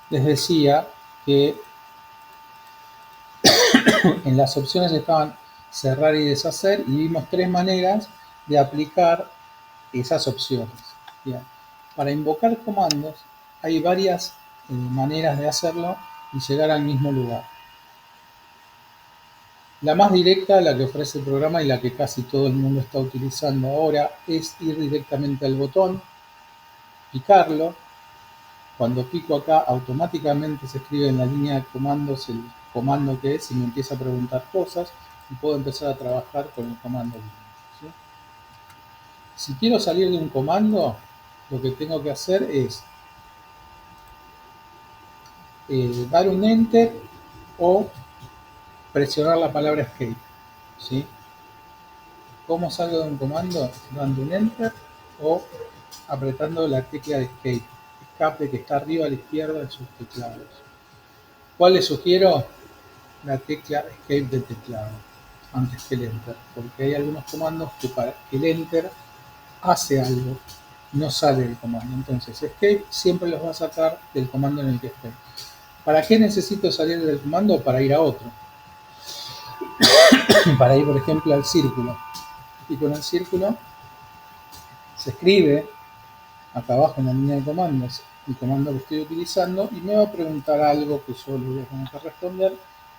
les decía que en las opciones estaban cerrar y deshacer y vimos tres maneras de aplicar esas opciones. Bien. Para invocar comandos hay varias maneras de hacerlo y llegar al mismo lugar. La más directa, la que ofrece el programa y la que casi todo el mundo está utilizando ahora, es ir directamente al botón, picarlo. Cuando pico acá, automáticamente se escribe en la línea de comandos el comando que es y me empieza a preguntar cosas y puedo empezar a trabajar con el comando línea, ¿sí? Si quiero salir de un comando, lo que tengo que hacer es dar un enter o presionar la palabra escape, ¿sí? ¿Cómo salgo de un comando? Dando un enter o apretando la tecla de escape que está arriba a la izquierda de sus teclados. ¿Cuál les sugiero? La tecla escape del teclado antes que el enter, porque hay algunos comandos que para que el enter hace algo, no sale del comando. Entonces, escape siempre los va a sacar del comando en el que esté. ¿Para qué necesito salir del comando? Para ir a otro. Para ir, por ejemplo, al círculo. Y con el círculo se escribe acá abajo en la línea de comandos el comando que estoy utilizando y me va a preguntar algo que yo le voy a tener que responder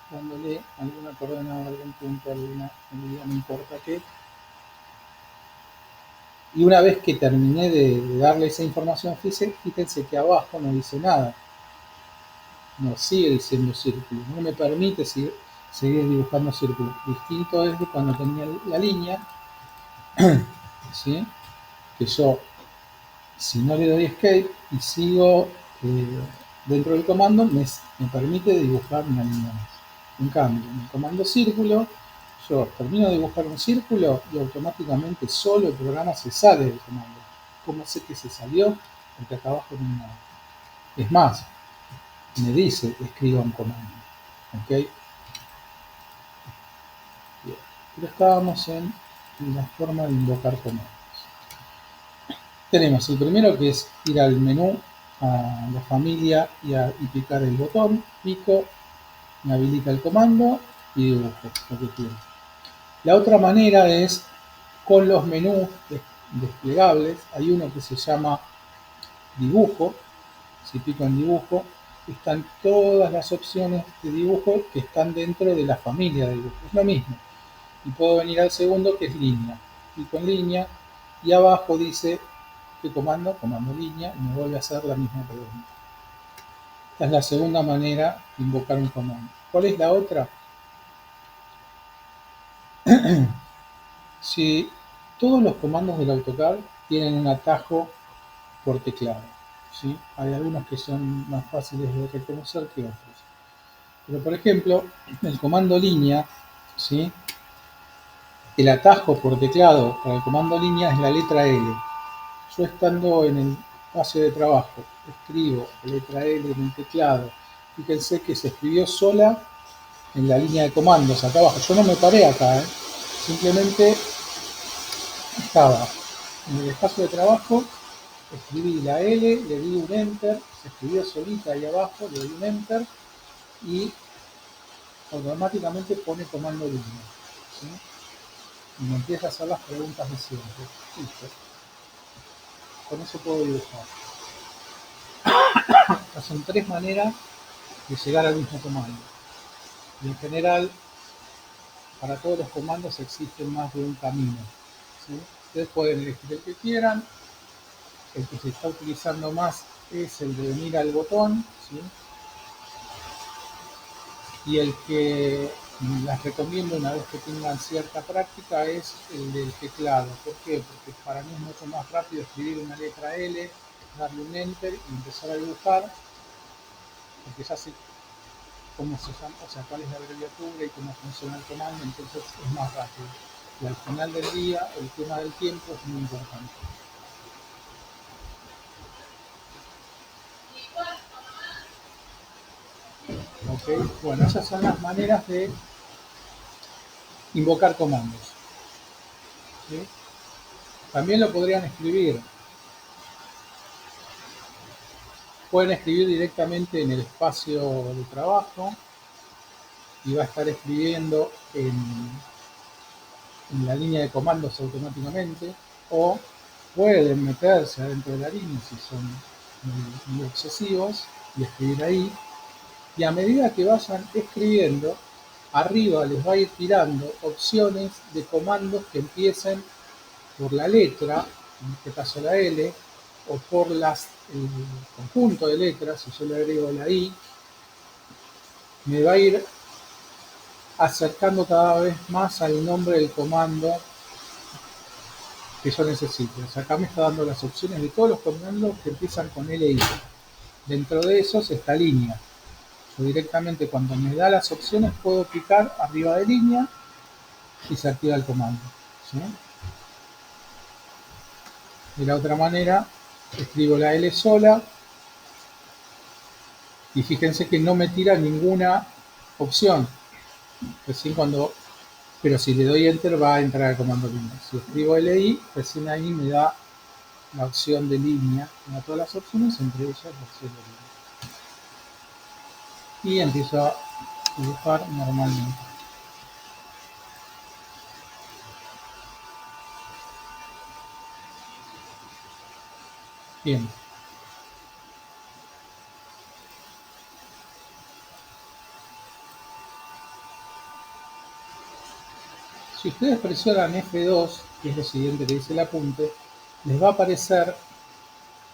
dándole alguna coordenada, algún punto, alguna medida, no importa qué. Y una vez que terminé de darle esa información, fíjense que abajo no dice nada, no sigue diciendo círculo, no me permite seguir dibujando círculos. Distinto es de cuando tenía la línea, ¿sí? Que yo, si no le doy escape y sigo dentro del comando, me permite dibujar una línea más. En cambio, en el comando círculo, yo termino de dibujar un círculo y automáticamente solo el programa se sale del comando. ¿Cómo sé que se salió? Porque acá abajo no hay nada. Es más, me dice escriba un comando. ¿Ok? Bien. Pero estábamos en la forma de invocar comandos. Tenemos el primero que es ir al menú, a la familia y picar el botón, pico, me habilita el comando y dibujo lo que quiero. La otra manera es con los menús desplegables. Hay uno que se llama dibujo. Si pico en dibujo, están todas las opciones de dibujo que están dentro de la familia de dibujo. Es lo mismo. Y puedo venir al segundo que es línea. Pico en línea y abajo dice ¿qué comando? Comando línea y me vuelve a hacer la misma pregunta. Esta es la segunda manera de invocar un comando. ¿Cuál es la otra? Si todos los comandos del AutoCAD tienen un atajo por teclado, ¿sí? Hay algunos que son más fáciles de reconocer que otros. Pero por ejemplo, el comando línea, ¿sí? El atajo por teclado para el comando línea es la letra L. Yo estando en el espacio de trabajo, escribo la letra L en el teclado. Fíjense que se escribió sola en la línea de comandos acá abajo. Yo no me paré acá, simplemente estaba en el espacio de trabajo, escribí la L, le di un enter, se escribió solita ahí abajo, le di un enter y automáticamente pone comando línea, ¿sí? y me empieza a hacer las preguntas de siempre. Listo. Con eso puedo dibujar. Estas son tres maneras de llegar al mismo comando. Y en general, para todos los comandos existen más de un camino, ¿sí? Ustedes pueden elegir el que quieran. El que se está utilizando más es el de venir al botón, ¿sí? Y el que las recomiendo una vez que tengan cierta práctica es el del teclado. ¿Por qué? Porque para mí es mucho más rápido escribir una letra L, darle un enter y empezar a dibujar, porque ya sé cómo se llama, o sea, cuál es la abreviatura y cómo funciona el comando, entonces es más rápido. Y al final del día, el tema del tiempo es muy importante. ¿Okay? Bueno, esas son las maneras de invocar comandos, ¿sí? También lo podrían escribir. Pueden escribir directamente en el espacio de trabajo y va a estar escribiendo en la línea de comandos automáticamente, o pueden meterse adentro de la línea si son muy obsesivos y escribir ahí, y a medida que vayan escribiendo, arriba les va a ir tirando opciones de comandos que empiecen por la letra, en este caso la L, o por el conjunto de letras, si yo le agrego la I, me va a ir acercando cada vez más al nombre del comando que yo necesito. O sea, acá me está dando las opciones de todos los comandos que empiezan con LI. Dentro de esos está línea. Yo directamente cuando me da las opciones puedo picar arriba de línea y se activa el comando, ¿sí? De la otra manera, escribo la L sola y fíjense que no me tira ninguna opción. Recién cuando, pero si le doy enter va a entrar el comando línea. Si escribo LI, recién ahí me da la opción de línea, me da todas las opciones, entre ellas la opción de línea. Y empiezo a dibujar normalmente. Bien. Si ustedes presionan F2, que es lo siguiente que dice el apunte, les va a aparecer,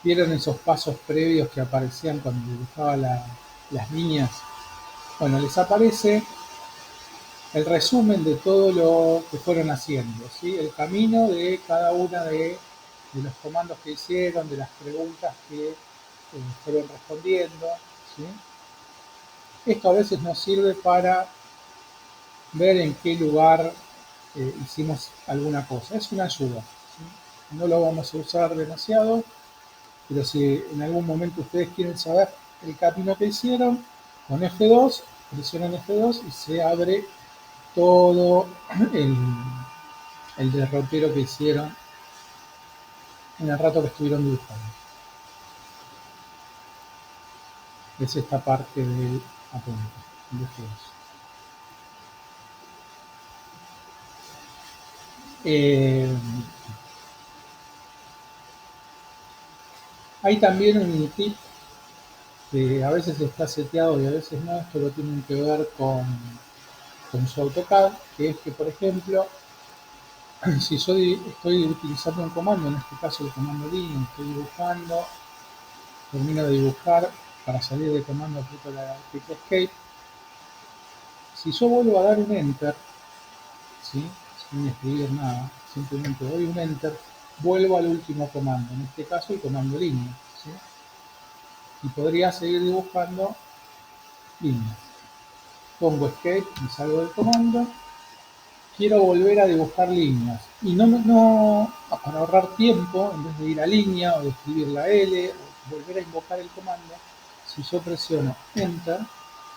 ¿vieron esos pasos previos que aparecían cuando dibujaba las líneas? Bueno, les aparece el resumen de todo lo que fueron haciendo, ¿sí? El camino de cada una de los comandos que hicieron, de las preguntas que fueron respondiendo, ¿sí? Esto a veces nos sirve para ver en qué lugar hicimos alguna cosa. Es una ayuda, ¿sí? No lo vamos a usar demasiado, pero si en algún momento ustedes quieren saber el camino que hicieron, con F2, presionan F2 y se abre todo el, el derrotero que hicieron en el rato que estuvieron dibujando. Es esta parte del apunte, de F2. Eh, Hay también un tip que a veces está seteado y a veces no, esto lo tienen que ver con su AutoCAD, que es que, por ejemplo, si yo estoy utilizando un comando, en este caso el comando línea, estoy dibujando, termino de dibujar, para salir del comando aprieto la tecla Escape, si yo vuelvo a dar un Enter, ¿sí? Sin escribir nada, simplemente doy un Enter, vuelvo al último comando, en este caso el comando línea, ¿sí? Y podría seguir dibujando líneas. Pongo Escape, me salgo del comando, quiero volver a dibujar líneas. Y para ahorrar tiempo, en vez de ir a línea o de escribir la L o volver a invocar el comando, si yo presiono Enter,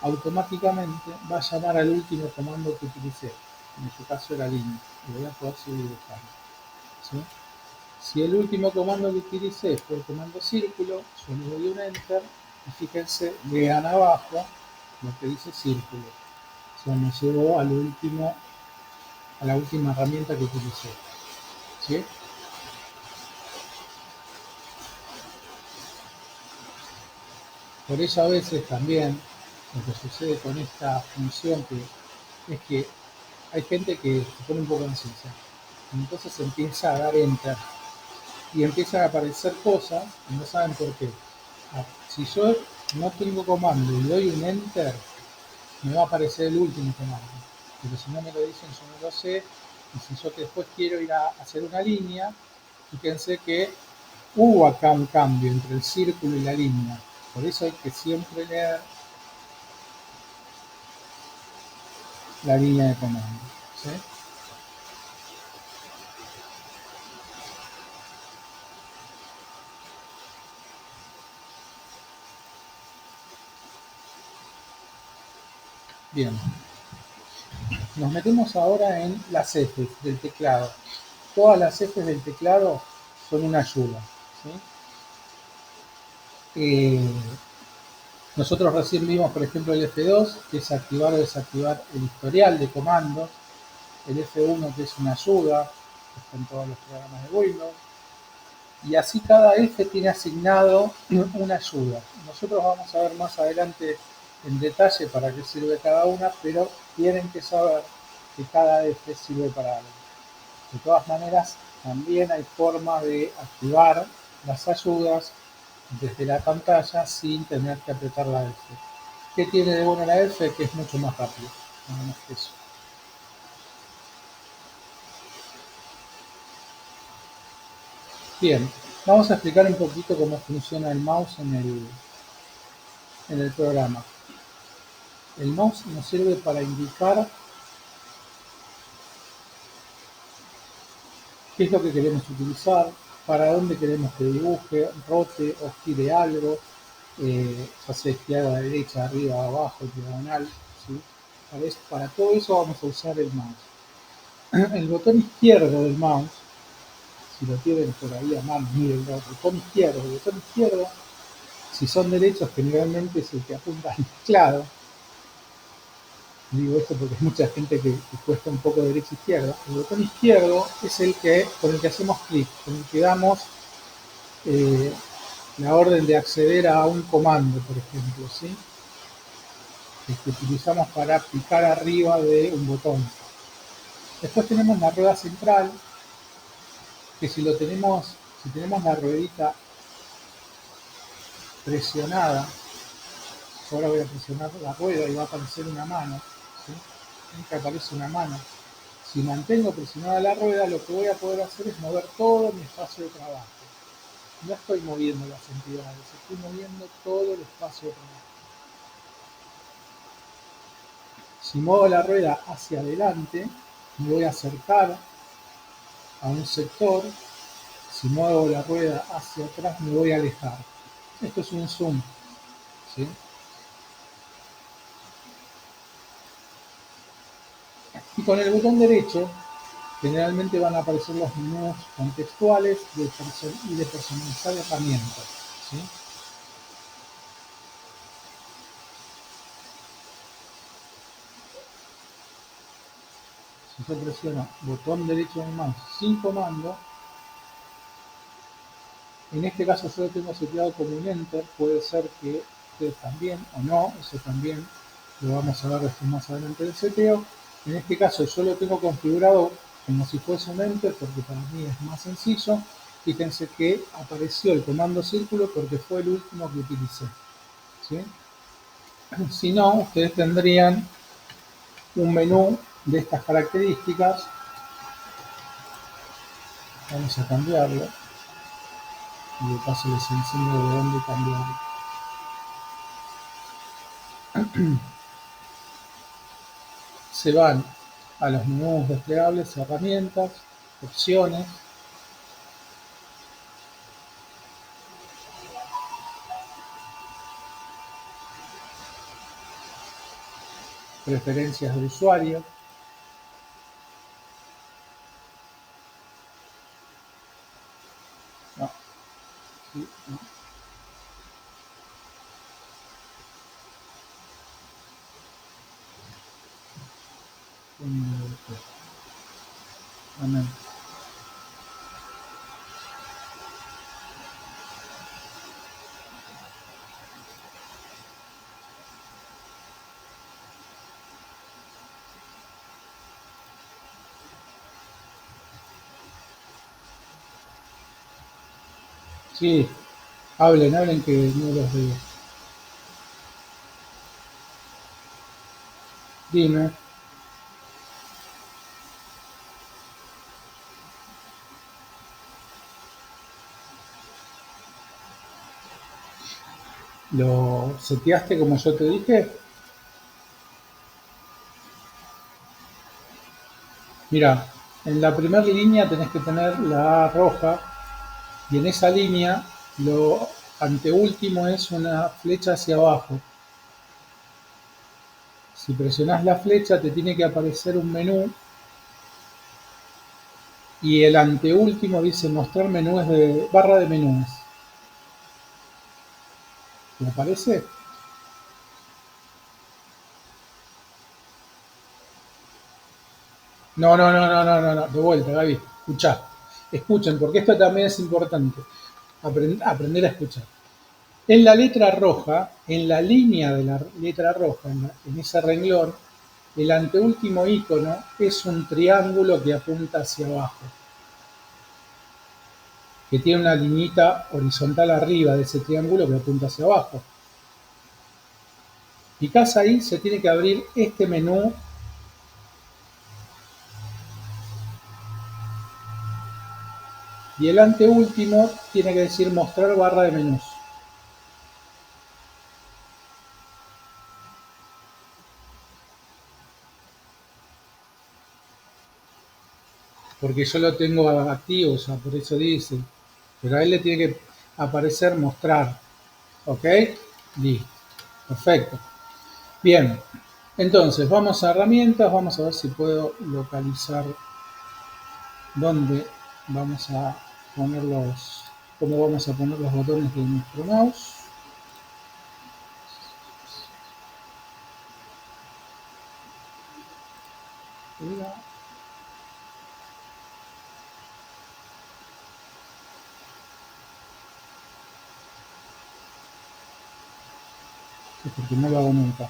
automáticamente va a llamar al último comando que utilicé. En este caso era línea. Y voy a poder seguir dibujando, ¿sí? Si el último comando que utilicé fue el comando círculo, yo le doy un Enter y fíjense, vean abajo lo que dice círculo. O sea, me llevó al último a la última herramienta que utilicé. ¿Sí? Por eso a veces también lo que sucede con esta función es que hay gente que se pone un poco ansiosa. Entonces empieza a dar enter y empiezan a aparecer cosas y no saben por qué. Si yo no tengo comando y doy un enter, me va a aparecer el último comando. Pero si no me lo dicen, yo no lo sé. Y si yo después quiero ir a hacer una línea, fíjense que hubo acá un cambio entre el círculo y la línea. Por eso hay que siempre leer la línea de comando. ¿Sí? Bien, nos metemos ahora en las Fs del teclado. Todas las Fs del teclado son una ayuda. ¿Sí? Eh, Nosotros recién vimos, por ejemplo, el F2, que es activar o desactivar el historial de comandos, el F1, que es una ayuda, que está en todos los programas de Windows, y así cada F tiene asignado una ayuda. Nosotros vamos a ver más adelante en detalle para qué sirve cada una, pero tienen que saber que cada F sirve para algo. De todas maneras, también hay formas de activar las ayudas desde la pantalla sin tener que apretar la F. ¿Qué tiene de bueno la F? Que es mucho más rápido. Nada más que eso. Bien, vamos a explicar un poquito cómo funciona el mouse en el programa. El mouse nos sirve para indicar qué es lo que queremos utilizar, para dónde queremos que dibuje, rote o gire algo, ya sea izquierda, derecha, arriba, abajo, diagonal. ¿Sí? Para todo eso vamos a usar el mouse. El botón izquierdo del mouse, si lo tienen por ahí a mano, miren, el botón izquierdo, si son derechos, generalmente es el que apunta al teclado. Digo esto porque hay mucha gente que cuesta un poco derecha e izquierda. El botón izquierdo es el que con el que hacemos clic, con el que damos eh, la orden de acceder a un comando, por ejemplo, ¿sí? El que utilizamos para picar arriba de un botón. Después tenemos la rueda central, que si tenemos la ruedita presionada, ahora voy a presionar la rueda y va a aparecer una mano, ¿sí? Nunca aparece una mano. Si mantengo presionada la rueda, lo que voy a poder hacer es mover todo mi espacio de trabajo. No estoy moviendo las entidades, estoy moviendo todo el espacio de trabajo. Si muevo la rueda hacia adelante, me voy a acercar a un sector. Si muevo la rueda hacia atrás, me voy a alejar. Esto es un zoom. ¿Sí? Y con el botón derecho, generalmente van a aparecer los menús contextuales y de personalizar herramientas. ¿Sí? Si yo presiono botón derecho del mouse sin comando, en este caso yo lo tengo seteado como un enter, puede ser que ustedes también o no, eso también lo vamos a ver después más adelante del seteo. En este caso yo lo tengo configurado como si fuese un enter porque para mí es más sencillo. Fíjense que apareció el comando círculo porque fue el último que utilicé. ¿Sí? Si no, ustedes tendrían un menú de estas características. Vamos a cambiarlo y de paso les enseño de dónde cambiarlo. Se van a los menús desplegables, herramientas, opciones, preferencias de usuario. No, sí, no. exactamente. Sí, hablen que no los veo. Dime, ¿lo seteaste como yo te dije? Mira, en la primera línea tenés que tener la A roja y en esa línea lo anteúltimo es una flecha hacia abajo. Si presionás la flecha te tiene que aparecer un menú y el anteúltimo dice mostrar menús de barra de menús. ¿Te aparece? No, no, no, no, no, no, no, de vuelta, Gaby. Escuchá. Escuchen, porque esto también es importante. Aprender a escuchar. En la letra roja, en la línea de la letra roja, en ese renglón, el anteúltimo icono es un triángulo que apunta hacia abajo, que tiene una liñita horizontal arriba de ese triángulo que apunta hacia abajo. Picás ahí, se tiene que abrir este menú y el anteúltimo tiene que decir mostrar barra de menús. Porque yo lo tengo activo, o sea, por eso dice. Pero a él le tiene que aparecer mostrar. ¿Ok? Listo. Perfecto. Bien. Entonces, vamos a herramientas, vamos a ver si puedo localizar dónde vamos a poner cómo vamos a poner los botones de nuestro mouse. Sí, porque no lo hago nunca.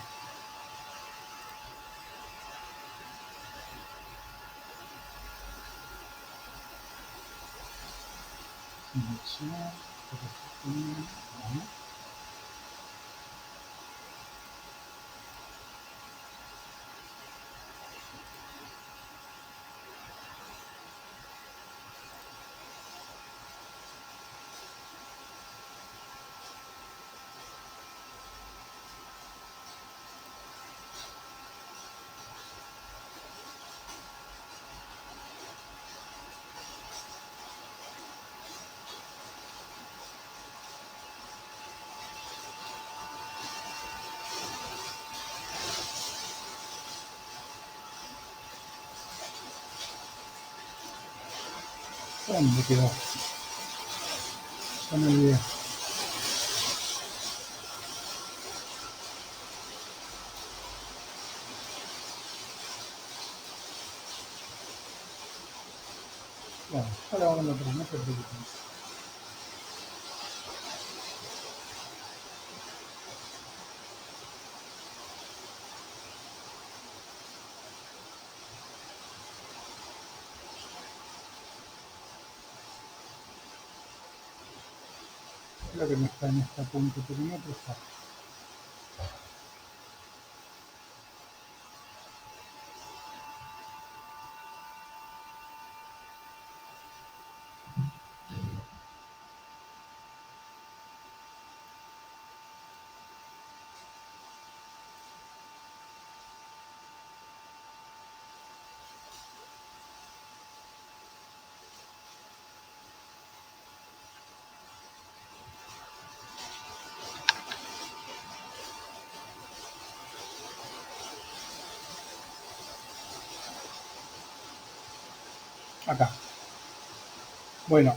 ¿Dónde quedó? Ya me olvidé. Bueno, ahora vamos a otro, no te preocupes. Creo que no está en esta punta, pero en otro está. Acá. Bueno,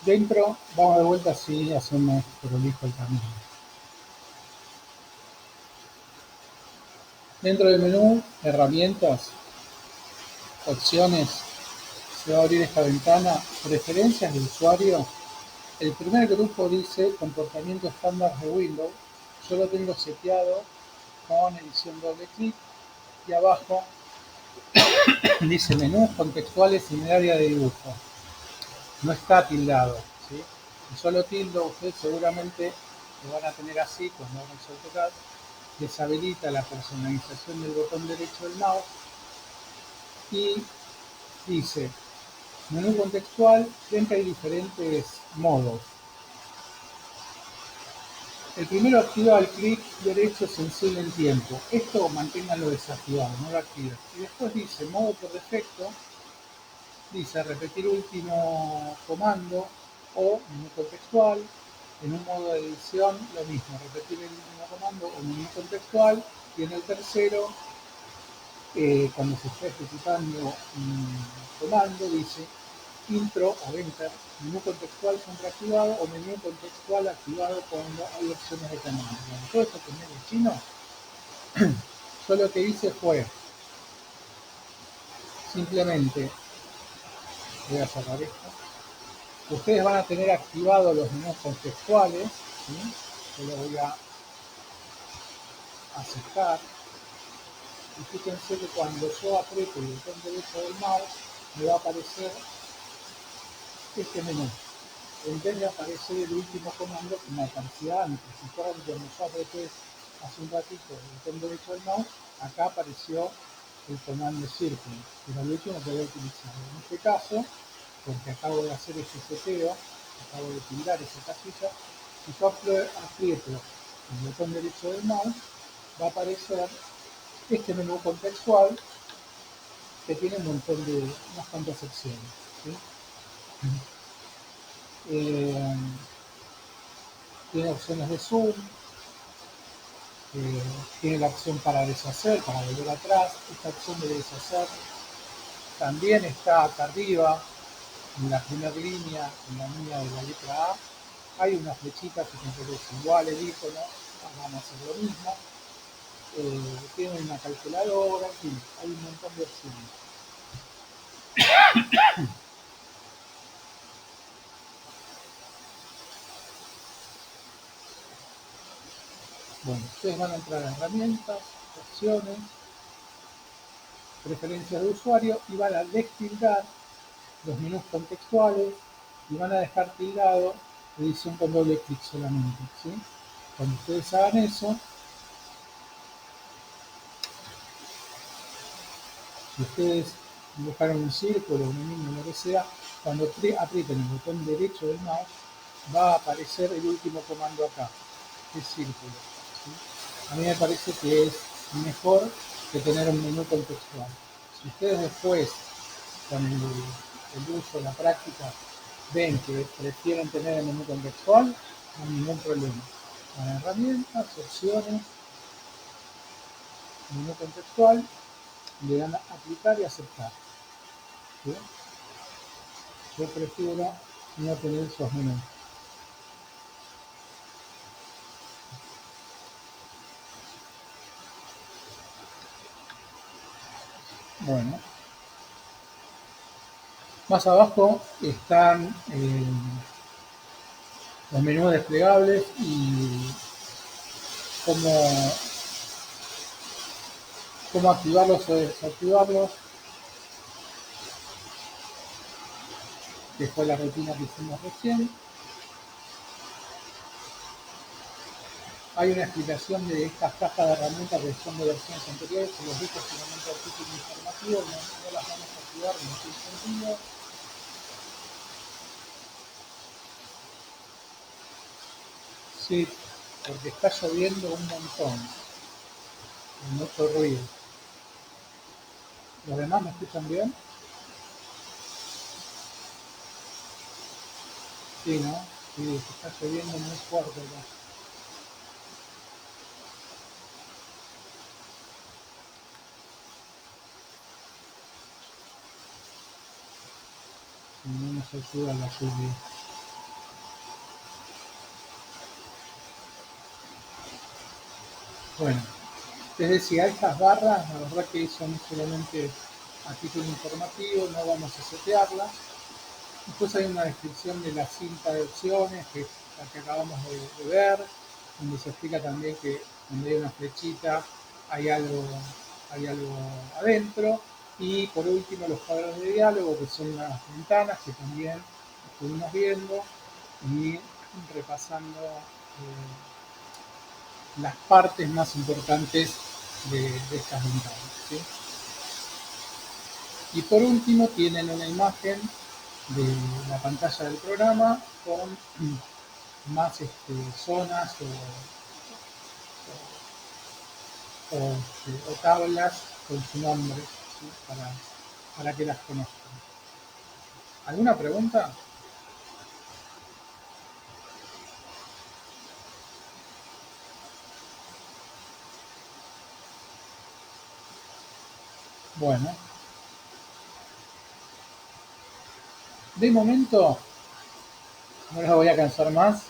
dentro, vamos de vuelta así hacemos prolijo el camino. Dentro del menú, herramientas, opciones, se va a abrir esta ventana, preferencias de usuario. El primer grupo dice comportamiento estándar de Windows. Yo lo tengo seteado con edición doble clic y abajo dice menús contextuales en el área de dibujo. No está tildado, ¿sí? Si yo lo tildo, ustedes seguramente lo van a tener así cuando hagan su AutoCAD. Deshabilita la personalización del botón derecho del mouse y dice menú contextual, ven que hay diferentes modos. El primero activa el clic derecho sensible en tiempo. Esto manténganlo desactivado, no lo activen. Y después dice modo por defecto, dice repetir último comando o menú contextual. En un modo de edición lo mismo, repetir el último comando o menú contextual. Y en el tercero, cuando se está ejecutando un comando, dice intro o enter, menú contextual siempre activado o menú contextual activado cuando hay opciones de comando. Bueno, todo esto que es medio chino, yo lo que hice fue simplemente, voy a cerrar esto, ustedes van a tener activados los menús contextuales, ¿sí? Yo lo voy a aceptar y fíjense que cuando yo aprieto el botón derecho del mouse me va a aparecer este menú. En vez de aparecer el último comando que me aparecía antes. Si fuera cuando yo apreté hace un ratito el botón derecho del mouse, acá apareció el comando círculo, pero el último que voy a utilizar. En este caso, porque acabo de hacer ese seteo, acabo de tildar esa casilla, si yo aprieto el botón derecho del mouse, va a aparecer este menú contextual que tiene un montón de, unas cuantas opciones, ¿sí? eh, Tiene opciones de zoom, tiene la opción para deshacer, para volver atrás. Esta opción de deshacer también está acá arriba, en la primera línea, en la línea de la letra A. Hay unas flechitas que siempre es igual el icono, van a hacer lo mismo. Tiene una calculadora, en fin, hay un montón de opciones. Bueno, ustedes van a entrar a herramientas, opciones, preferencias de usuario y van a destildar los menús contextuales y van a dejar tildado edición con doble clic solamente, ¿sí? Cuando ustedes hagan eso, si ustedes dibujaron un círculo, un enigma, lo que sea, cuando aprieten el botón derecho del mouse, va a aparecer el último comando acá, que es círculo, ¿sí? A mí me parece que es mejor que tener un menú contextual. Si ustedes después, con el uso, la práctica, ven que prefieren tener el menú contextual, no hay ningún problema. Con herramientas, opciones, menú contextual, le dan a aplicar y aceptar, ¿sí? Yo prefiero no tener esos menús. Bueno, más abajo están los menús desplegables y cómo, cómo activarlos o desactivarlos, que fue la rutina que hicimos recién. Hay una explicación de estas cajas de herramientas que son de versiones anteriores, que los dije solamente a título informativo, no las vamos a activar, no tiene sentido. Sí, porque está lloviendo un montón, mucho ruido. ¿Los demás me escuchan bien? Sí, ¿no? Sí, está lloviendo muy fuerte acá. No nos ayuda la lluvia. Bueno, les decía, estas barras, la verdad que son solamente a título informativo, no vamos a setearla. Después hay una descripción de la cinta de opciones, que es la que acabamos de ver, donde se explica también que donde hay una flechita hay algo, hay algo adentro. Y por último los cuadros de diálogo, que son las ventanas que también estuvimos viendo y repasando las partes más importantes de estas ventanas, ¿sí? Y por último tienen una imagen de la pantalla del programa con más zonas o tablas con su nombre, ¿sí? Para que las conozcan. ¿Alguna pregunta? Bueno, de momento no las voy a cansar más.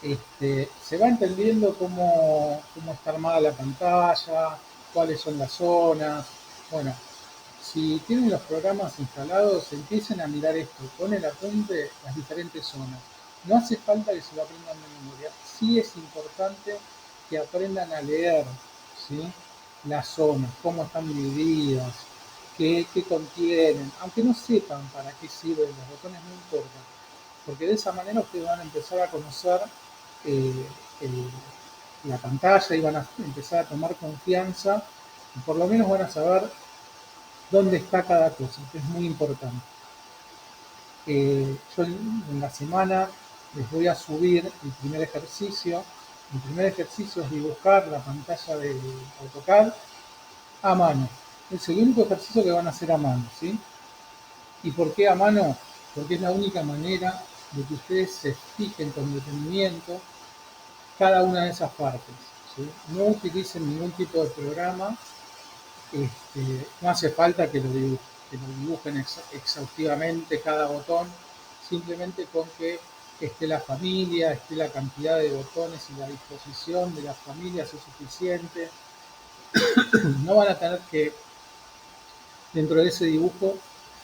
Se va entendiendo cómo está armada la pantalla, cuáles son las zonas. Bueno, si tienen los programas instalados, empiecen a mirar esto, con el apunte las diferentes zonas. No hace falta que se lo aprendan de memoria. Sí es importante que aprendan a leer, ¿sí? Las zonas, cómo están divididas, qué contienen. Aunque no sepan para qué sirven los botones, no importa. Porque de esa manera ustedes van a empezar a conocer eh, el- la pantalla y van a empezar a tomar confianza y por lo menos van a saber dónde está cada cosa, que es muy importante. Yo en la semana les voy a subir el primer ejercicio. El primer ejercicio es dibujar la pantalla de AutoCAD a mano. Es el único ejercicio que van a hacer a mano, ¿sí? ¿Y por qué a mano? Porque es la única manera de que ustedes se fijen con detenimiento cada una de esas partes, ¿sí? No utilicen ningún tipo de programa. No hace falta que lo dibujen exhaustivamente cada botón, simplemente con que esté la familia, esté la cantidad de botones y la disposición de las familias es suficiente. No van a tener que, dentro de ese dibujo,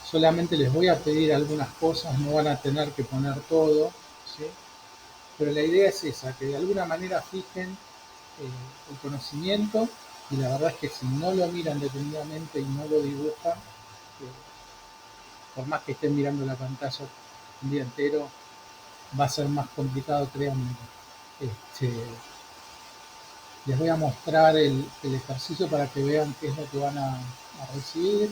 solamente les voy a pedir algunas cosas, no van a tener que poner todo, ¿sí? Pero la idea es esa, que de alguna manera fijen el conocimiento y la verdad es que si no lo miran detenidamente y no lo dibujan, por más que estén mirando la pantalla un día entero, va a ser más complicado, créanme. Este, les voy a mostrar el ejercicio para que vean qué es lo que van a recibir.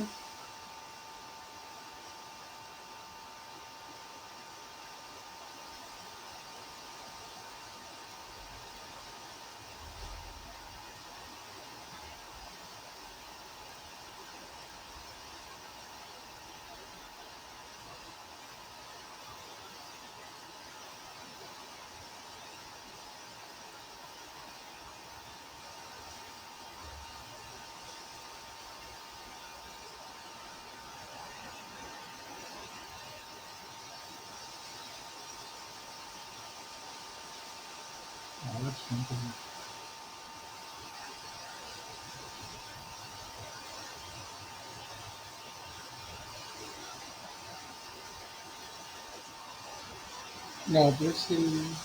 A ver si entiendo. No, pero es el.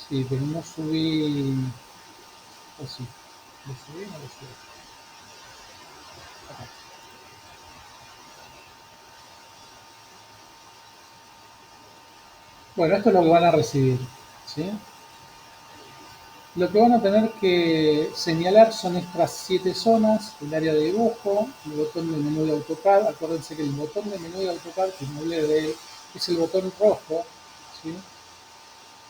Sí, pero no subí. O sí. ¿Lo subí o no lo subí? Acá. Bueno, esto es lo que van a recibir, ¿sí? Lo que van a tener que señalar son estas 7 zonas: el área de dibujo, el botón de menú de AutoCAD. Acuérdense que el botón de menú de AutoCAD, que no hablé de él, es el botón rojo, ¿sí?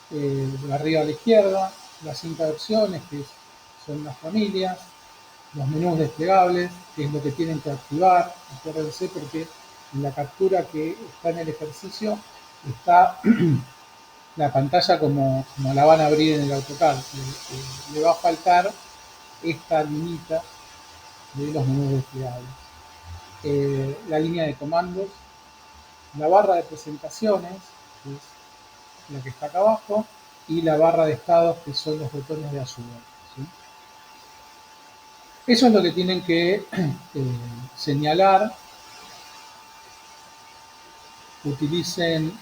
De arriba a la izquierda, la cinta de opciones, que son las familias, los menús desplegables, que es lo que tienen que activar. Acuérdense porque en la captura que está en el ejercicio está la pantalla como la van a abrir en el AutoCAD. Le va a faltar esta liñita de los menús desplegables. La línea de comandos, la barra de presentaciones, que es la que está acá abajo, y la barra de estados, que son los botones de ayuda, ¿sí? Eso es lo que tienen que señalar. Utilicen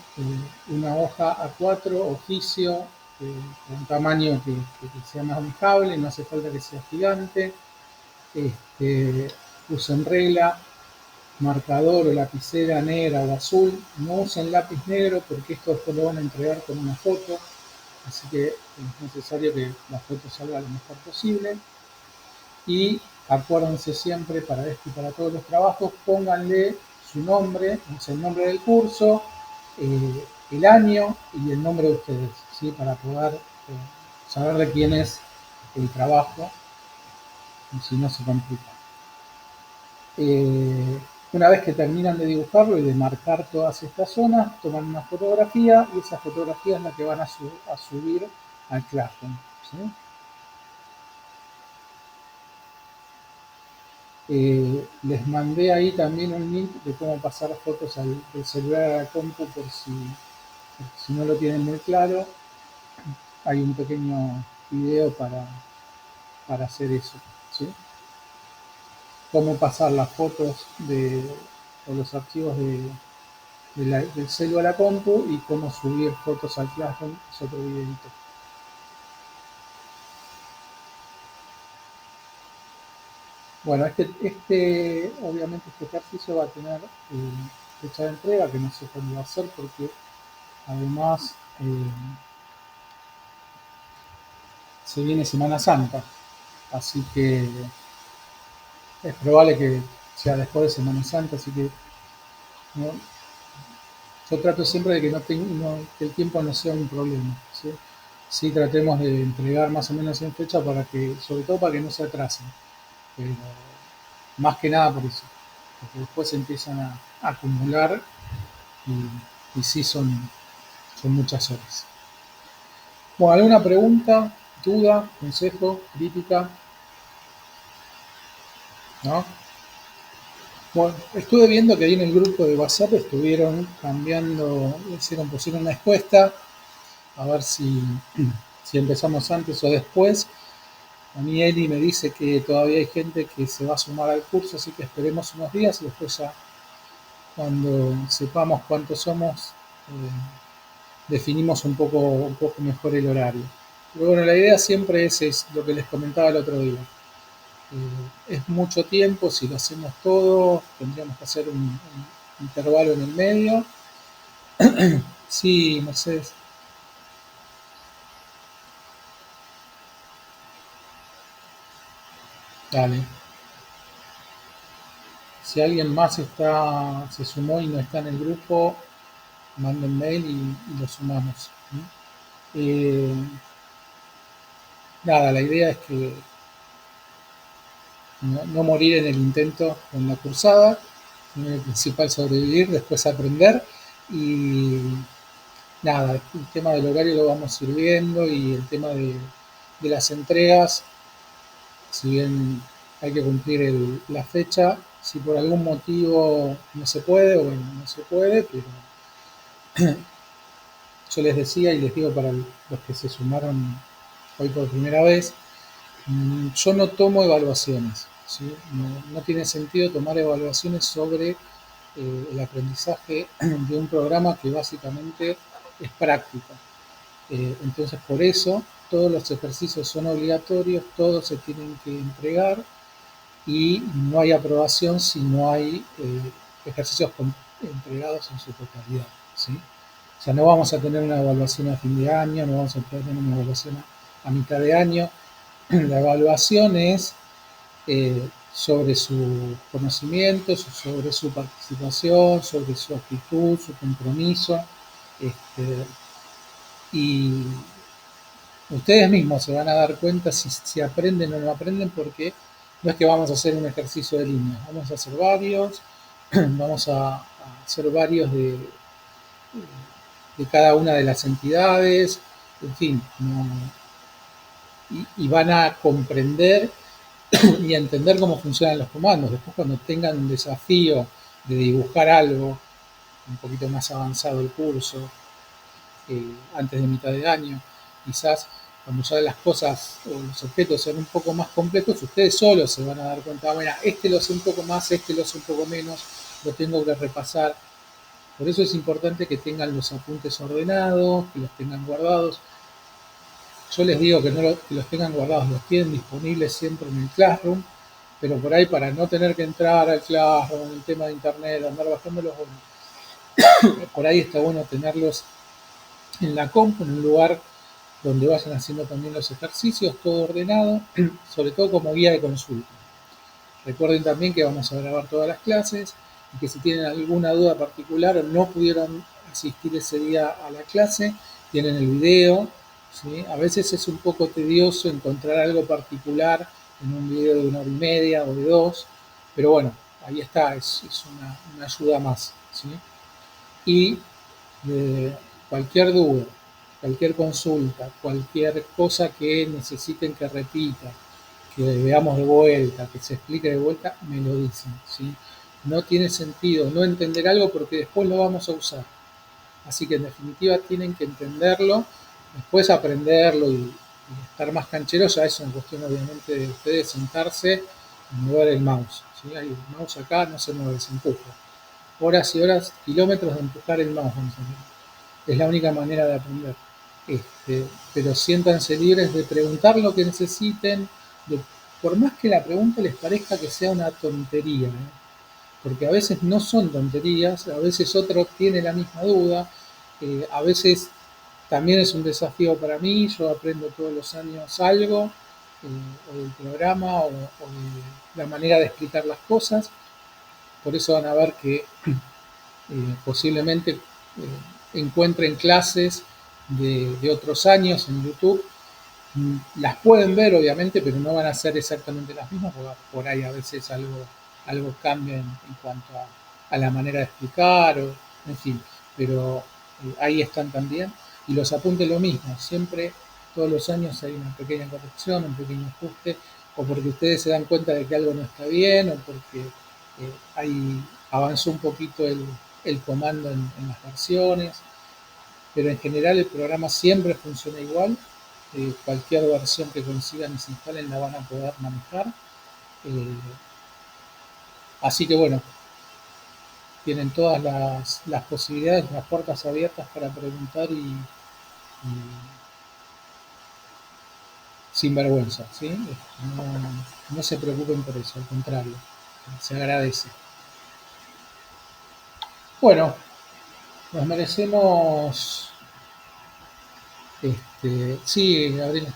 una hoja A4, oficio, con un tamaño que sea manejable, no hace falta que sea gigante. Usen regla, marcador o lapicera negra o azul. No usen lápiz negro porque esto después lo van a entregar con una foto, así que es necesario que la foto salga lo mejor posible. Y acuérdense siempre, para esto y para todos los trabajos, pónganle su nombre, o sea, el nombre del curso, el año y el nombre de ustedes, ¿sí? Para poder saber de quién es el trabajo, y si no se complica. Eh, una vez que terminan de dibujarlo y de marcar todas estas zonas, toman una fotografía y esa fotografía es la que van a subir al Classroom, ¿sí? Les mandé ahí también un link de cómo pasar fotos del celular a la compu por si no lo tienen muy claro. Hay un pequeño video para hacer eso, ¿sí? Cómo pasar las fotos o los archivos del celular a la compu y cómo subir fotos al Classroom es otro videito. Bueno, obviamente este ejercicio va a tener fecha de entrega, que no sé cuándo va a ser porque además se viene Semana Santa, así que es probable que sea después de Semana Santa, así que no, yo trato siempre de que que el tiempo no sea un problema, ¿sí? Sí, tratemos de entregar más o menos en fecha sobre todo para que no se atrasen, pero más que nada por eso, porque después se empiezan a acumular y sí son muchas horas. Bueno, ¿alguna pregunta, duda, consejo, crítica? ¿No? Bueno, estuve viendo que ahí en el grupo de WhatsApp estuvieron pusieron una encuesta a ver si empezamos antes o después. A mí Eli me dice que todavía hay gente que se va a sumar al curso, así que esperemos unos días y después ya cuando sepamos cuántos somos, definimos un poco mejor el horario. Pero bueno, la idea siempre es lo que les comentaba el otro día. Es mucho tiempo, si lo hacemos todo, tendríamos que hacer un intervalo en el medio. Sí, Mercedes, dale. Si alguien más se sumó y no está en el grupo, manden mail y lo sumamos. Eh, nada, la idea es que no morir en el intento con la cursada, el principal sobrevivir, después aprender y nada, el tema del horario lo vamos a ir viendo y el tema de las entregas, si bien hay que cumplir la fecha, si por algún motivo no se puede, bueno, no se puede, pero yo les decía y les digo para los que se sumaron hoy por primera vez, yo no tomo evaluaciones, ¿sí? No tiene sentido tomar evaluaciones sobre el aprendizaje de un programa que básicamente es práctico. Entonces, por eso, todos los ejercicios son obligatorios, todos se tienen que entregar y no hay aprobación si no hay ejercicios entregados en su totalidad, ¿sí? O sea, no vamos a tener una evaluación a fin de año, no vamos a tener una evaluación a mitad de año. La evaluación es sobre su conocimiento, sobre su participación, sobre su actitud, su compromiso. Este, y ustedes mismos se van a dar cuenta si aprenden o no aprenden, porque no es que vamos a hacer un ejercicio de línea, vamos a hacer varios, vamos a hacer varios de cada una de las entidades, en fin, y van a comprender y entender cómo funcionan los comandos. Después cuando tengan un desafío de dibujar algo un poquito más avanzado el curso, antes de mitad de año, quizás cuando ya las cosas o los objetos son un poco más complejos, ustedes solos se van a dar cuenta, bueno, este lo sé un poco más, este lo sé un poco menos, lo tengo que repasar. Por eso es importante que tengan los apuntes ordenados, que los tengan guardados. Yo les digo que, no que los tengan guardados, los tienen disponibles siempre en el Classroom, pero por ahí para no tener que entrar al Classroom, en el tema de internet, andar bajándolos, por ahí está bueno tenerlos en la compu, en un lugar donde vayan haciendo también los ejercicios, todo ordenado, sobre todo como guía de consulta. Recuerden también que vamos a grabar todas las clases y que si tienen alguna duda particular o no pudieron asistir ese día a la clase, tienen el video. ¿Sí? A veces es un poco tedioso encontrar algo particular en un video de 1 hora y media o de 2, pero bueno, ahí está, es una ayuda más. ¿Sí? Y cualquier duda, cualquier consulta, cualquier cosa que necesiten que repita, que veamos de vuelta, que se explique de vuelta, me lo dicen. ¿Sí? No tiene sentido no entender algo porque después lo vamos a usar. Así que en definitiva tienen que entenderlo, después aprenderlo y estar más cancheros. Ya es una cuestión obviamente de ustedes sentarse y mover el mouse. ¿Sí? Hay el mouse acá, no se mueve, se empuja. Horas y horas, kilómetros de empujar el mouse. Es la única manera de aprender. Pero siéntanse libres de preguntar lo que necesiten, de, por más que la pregunta les parezca que sea una tontería, ¿eh? Porque a veces no son tonterías, a veces otro tiene la misma duda, a veces también es un desafío para mí, yo aprendo todos los años algo, o del programa o de la manera de explicar las cosas, por eso van a ver que posiblemente encuentren clases de otros años en YouTube. Las pueden ver obviamente, pero no van a ser exactamente las mismas, porque por ahí a veces algo cambia en cuanto a la manera de explicar, o, en fin, pero ahí están también. Y los apuntes lo mismo, siempre, todos los años hay una pequeña corrección, un pequeño ajuste, o porque ustedes se dan cuenta de que algo no está bien, o porque ahí avanzó un poquito el comando en las versiones, pero en general el programa siempre funciona igual. Cualquier versión que consigan y se instalen la van a poder manejar. Eh, Así que bueno, tienen todas las posibilidades, las puertas abiertas para preguntar y sin vergüenza. ¿Sí? No, no se preocupen por eso, al contrario, se agradece. Bueno, nos merecemos. Sí, Gabriela.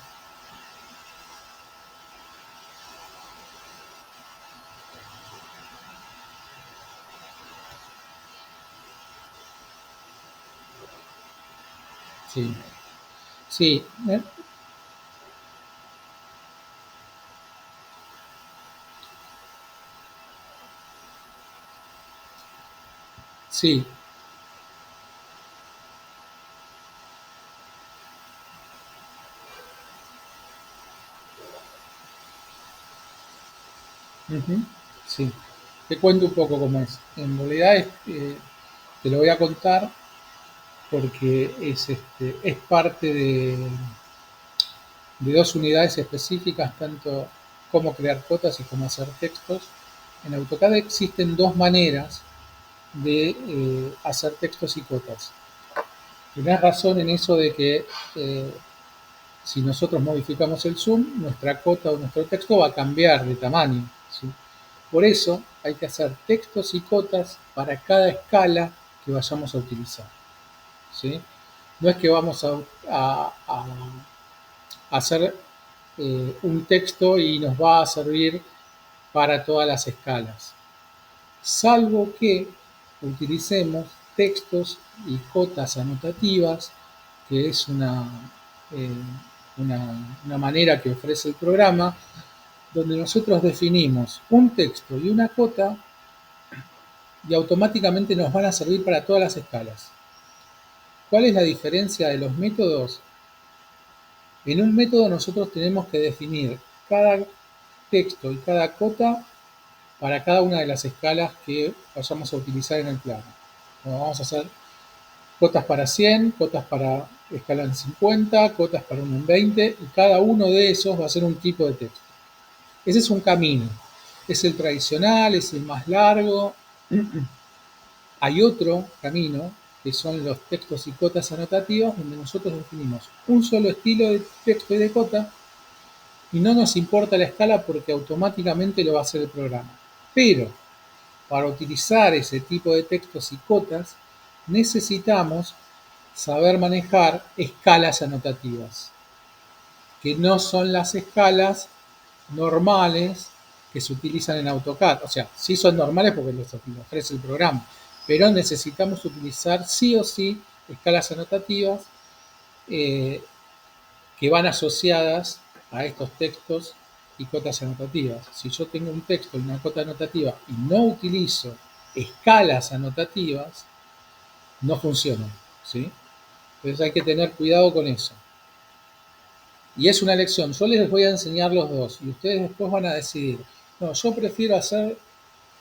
Sí, sí, sí. Ujú, sí. Te cuento un poco cómo es. En realidad te lo voy a contar porque es parte de dos unidades específicas, tanto cómo crear cotas y cómo hacer textos. En AutoCAD existen dos maneras de hacer textos y cotas. Tenés razón en eso de que si nosotros modificamos el zoom, nuestra cota o nuestro texto va a cambiar de tamaño. ¿Sí? Por eso hay que hacer textos y cotas para cada escala que vayamos a utilizar. ¿Sí? No es que vamos a hacer un texto y nos va a servir para todas las escalas, salvo que utilicemos textos y cotas anotativas, que es eh, una manera que ofrece el programa, donde nosotros definimos un texto y una cota y automáticamente nos van a servir para todas las escalas. ¿Cuál es la diferencia de los métodos? En un método nosotros tenemos que definir cada texto y cada cota para cada una de las escalas que vayamos a utilizar en el plano. Como vamos a hacer cotas para 100, cotas para escala en 50, cotas para 1 en 20, y cada uno de esos va a ser un tipo de texto. Ese es un camino, es el tradicional, es el más largo. Hay otro camino, que son los textos y cotas anotativos, donde nosotros definimos un solo estilo de texto y de cota, y no nos importa la escala porque automáticamente lo va a hacer el programa. Pero para utilizar ese tipo de textos y cotas, necesitamos saber manejar escalas anotativas, que no son las escalas normales que se utilizan en AutoCAD. O sea, sí son normales porque los ofrece el programa, pero necesitamos utilizar sí o sí escalas anotativas eh, que van asociadas a estos textos y cotas anotativas. Si yo tengo un texto y una cota anotativa y no utilizo escalas anotativas, no funciona, ¿sí? Entonces hay que tener cuidado con eso. Y es una elección. Yo les voy a enseñar los dos y ustedes después van a decidir. No, yo prefiero hacer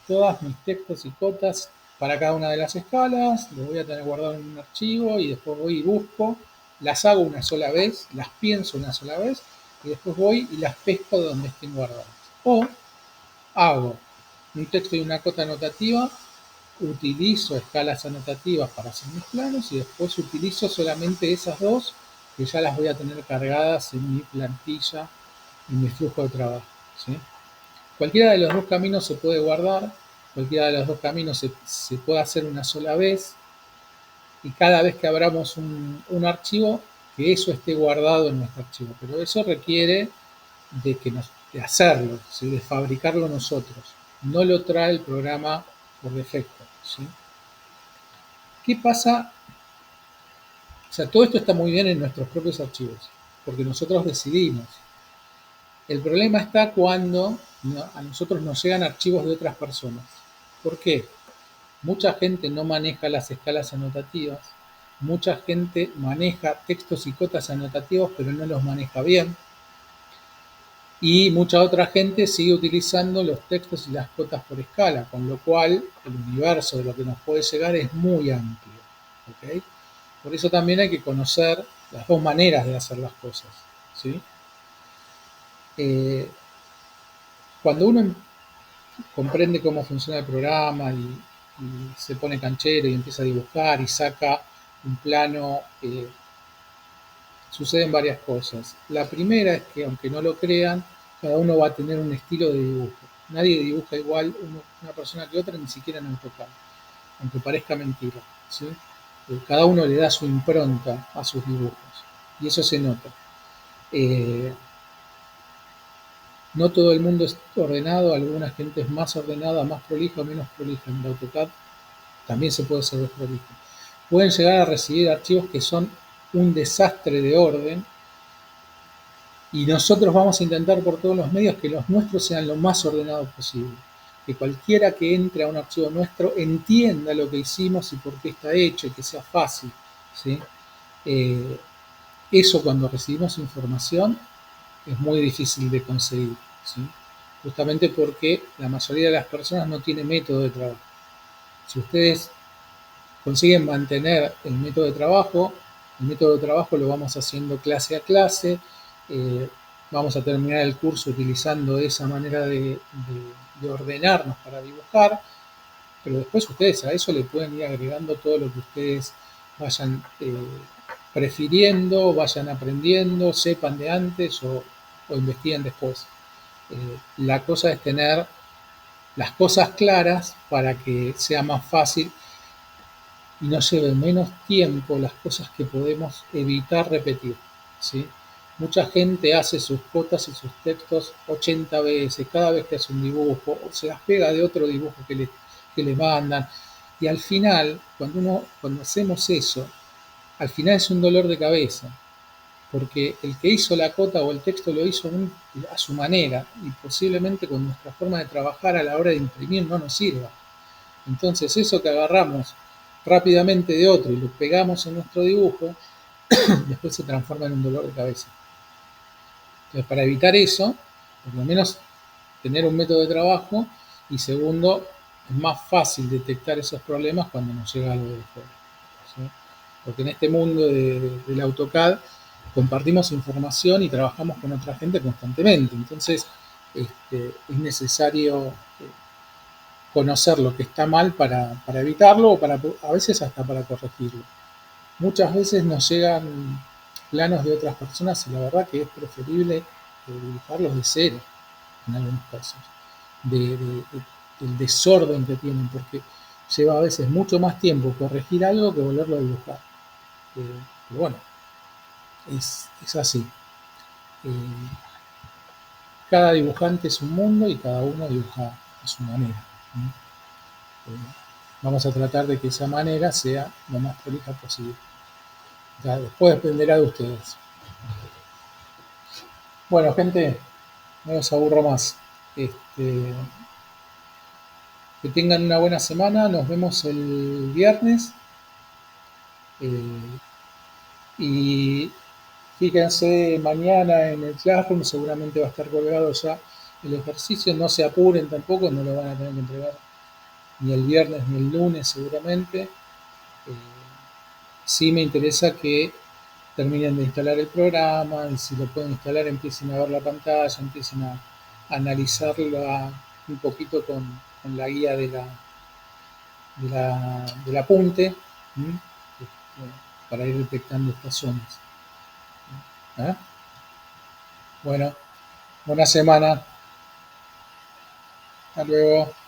todas mis textos y cotas para cada una de las escalas, los voy a tener guardado en un archivo y después voy y busco, las hago una sola vez, las pienso una sola vez y después voy y las pesco donde estén guardadas. O hago un texto y una cota anotativa, utilizo escalas anotativas para hacer mis planos y después utilizo solamente esas dos que ya las voy a tener cargadas en mi plantilla, en mi flujo de trabajo, ¿sí? Cualquiera de los dos caminos se puede guardar, cualquiera de los dos caminos se puede hacer una sola vez y cada vez que abramos un archivo, que eso esté guardado en nuestro archivo. Pero eso requiere de hacerlo, ¿sí? De fabricarlo nosotros. No lo trae el programa por defecto, ¿sí? ¿Qué pasa? O sea, todo esto está muy bien en nuestros propios archivos, porque nosotros decidimos. El problema está cuando a nosotros nos llegan archivos de otras personas. ¿Por qué? Mucha gente no maneja las escalas anotativas, mucha gente maneja textos y cotas anotativos, pero no los maneja bien, y mucha otra gente sigue utilizando los textos y las cotas por escala, con lo cual el universo de lo que nos puede llegar es muy amplio, ¿ok? Por eso también hay que conocer las dos maneras de hacer las cosas, ¿sí? Eh, Cuando uno comprende cómo funciona el programa y se pone canchero y empieza a dibujar y saca un plano, suceden varias cosas. La primera es que, aunque no lo crean, cada uno va a tener un estilo de dibujo. Nadie dibuja igual una persona que otra, ni siquiera en AutoCAD, aunque parezca mentira, ¿sí? Cada uno le da su impronta a sus dibujos y eso se nota. Eh, no todo el mundo es ordenado, alguna gente es más ordenada, más prolija o menos prolija. En el AutoCAD también se puede ser desprolijo. Pueden llegar a recibir archivos que son un desastre de orden y nosotros vamos a intentar por todos los medios que los nuestros sean lo más ordenados posible. Que cualquiera que entre a un archivo nuestro entienda lo que hicimos y por qué está hecho y que sea fácil, ¿sí? Eh, Eso cuando recibimos información es muy difícil de conseguir, ¿sí? Justamente porque la mayoría de las personas no tiene método de trabajo. Si ustedes consiguen mantener el método de trabajo lo vamos haciendo clase a clase, eh, vamos a terminar el curso utilizando esa manera de ordenarnos para dibujar, pero después ustedes a eso le pueden ir agregando todo lo que ustedes vayan prefiriendo, vayan aprendiendo, sepan de antes o investiguen después. La cosa es tener las cosas claras para que sea más fácil y nos lleve menos tiempo las cosas que podemos evitar repetir, ¿sí? Mucha gente hace sus cotas y sus textos 80 veces, cada vez que hace un dibujo, o se las pega de otro dibujo que le mandan. Y al final, cuando hacemos eso, al final es un dolor de cabeza, porque el que hizo la cota o el texto lo hizo a su manera y posiblemente con nuestra forma de trabajar a la hora de imprimir no nos sirva. Entonces eso que agarramos rápidamente de otro y lo pegamos en nuestro dibujo, después se transforma en un dolor de cabeza. Entonces para evitar eso, por lo menos tener un método de trabajo y segundo, es más fácil detectar esos problemas cuando nos llega algo de fuera, ¿sí? porque en este mundo del AutoCAD compartimos información y trabajamos con otra gente constantemente. Entonces, es necesario conocer lo que está mal para evitarlo o a veces hasta para corregirlo. Muchas veces nos llegan planos de otras personas y la verdad que es preferible dibujarlos de cero en algunos casos, del desorden que tienen, porque lleva a veces mucho más tiempo corregir algo que volverlo a dibujar. Pero bueno, es así. Eh, Cada dibujante es un mundo y cada uno dibuja a su manera. Vamos a tratar de que esa manera sea lo más prolija posible. Ya, después dependerá de ustedes. Bueno, gente, no los aburro más. Este, que tengan una buena semana. Nos vemos el viernes. Eh, y fíjense, mañana en el Classroom seguramente va a estar colgado ya el ejercicio. No se apuren tampoco, no lo van a tener que entregar ni el viernes ni el lunes seguramente. Sí me interesa que terminen de instalar el programa y si lo pueden instalar empiecen a ver la pantalla, empiecen a analizarla un poquito con la guía del apunte. ¿Mm? Para ir detectando estas zonas. ¿Eh? Bueno, buena semana. Hasta luego.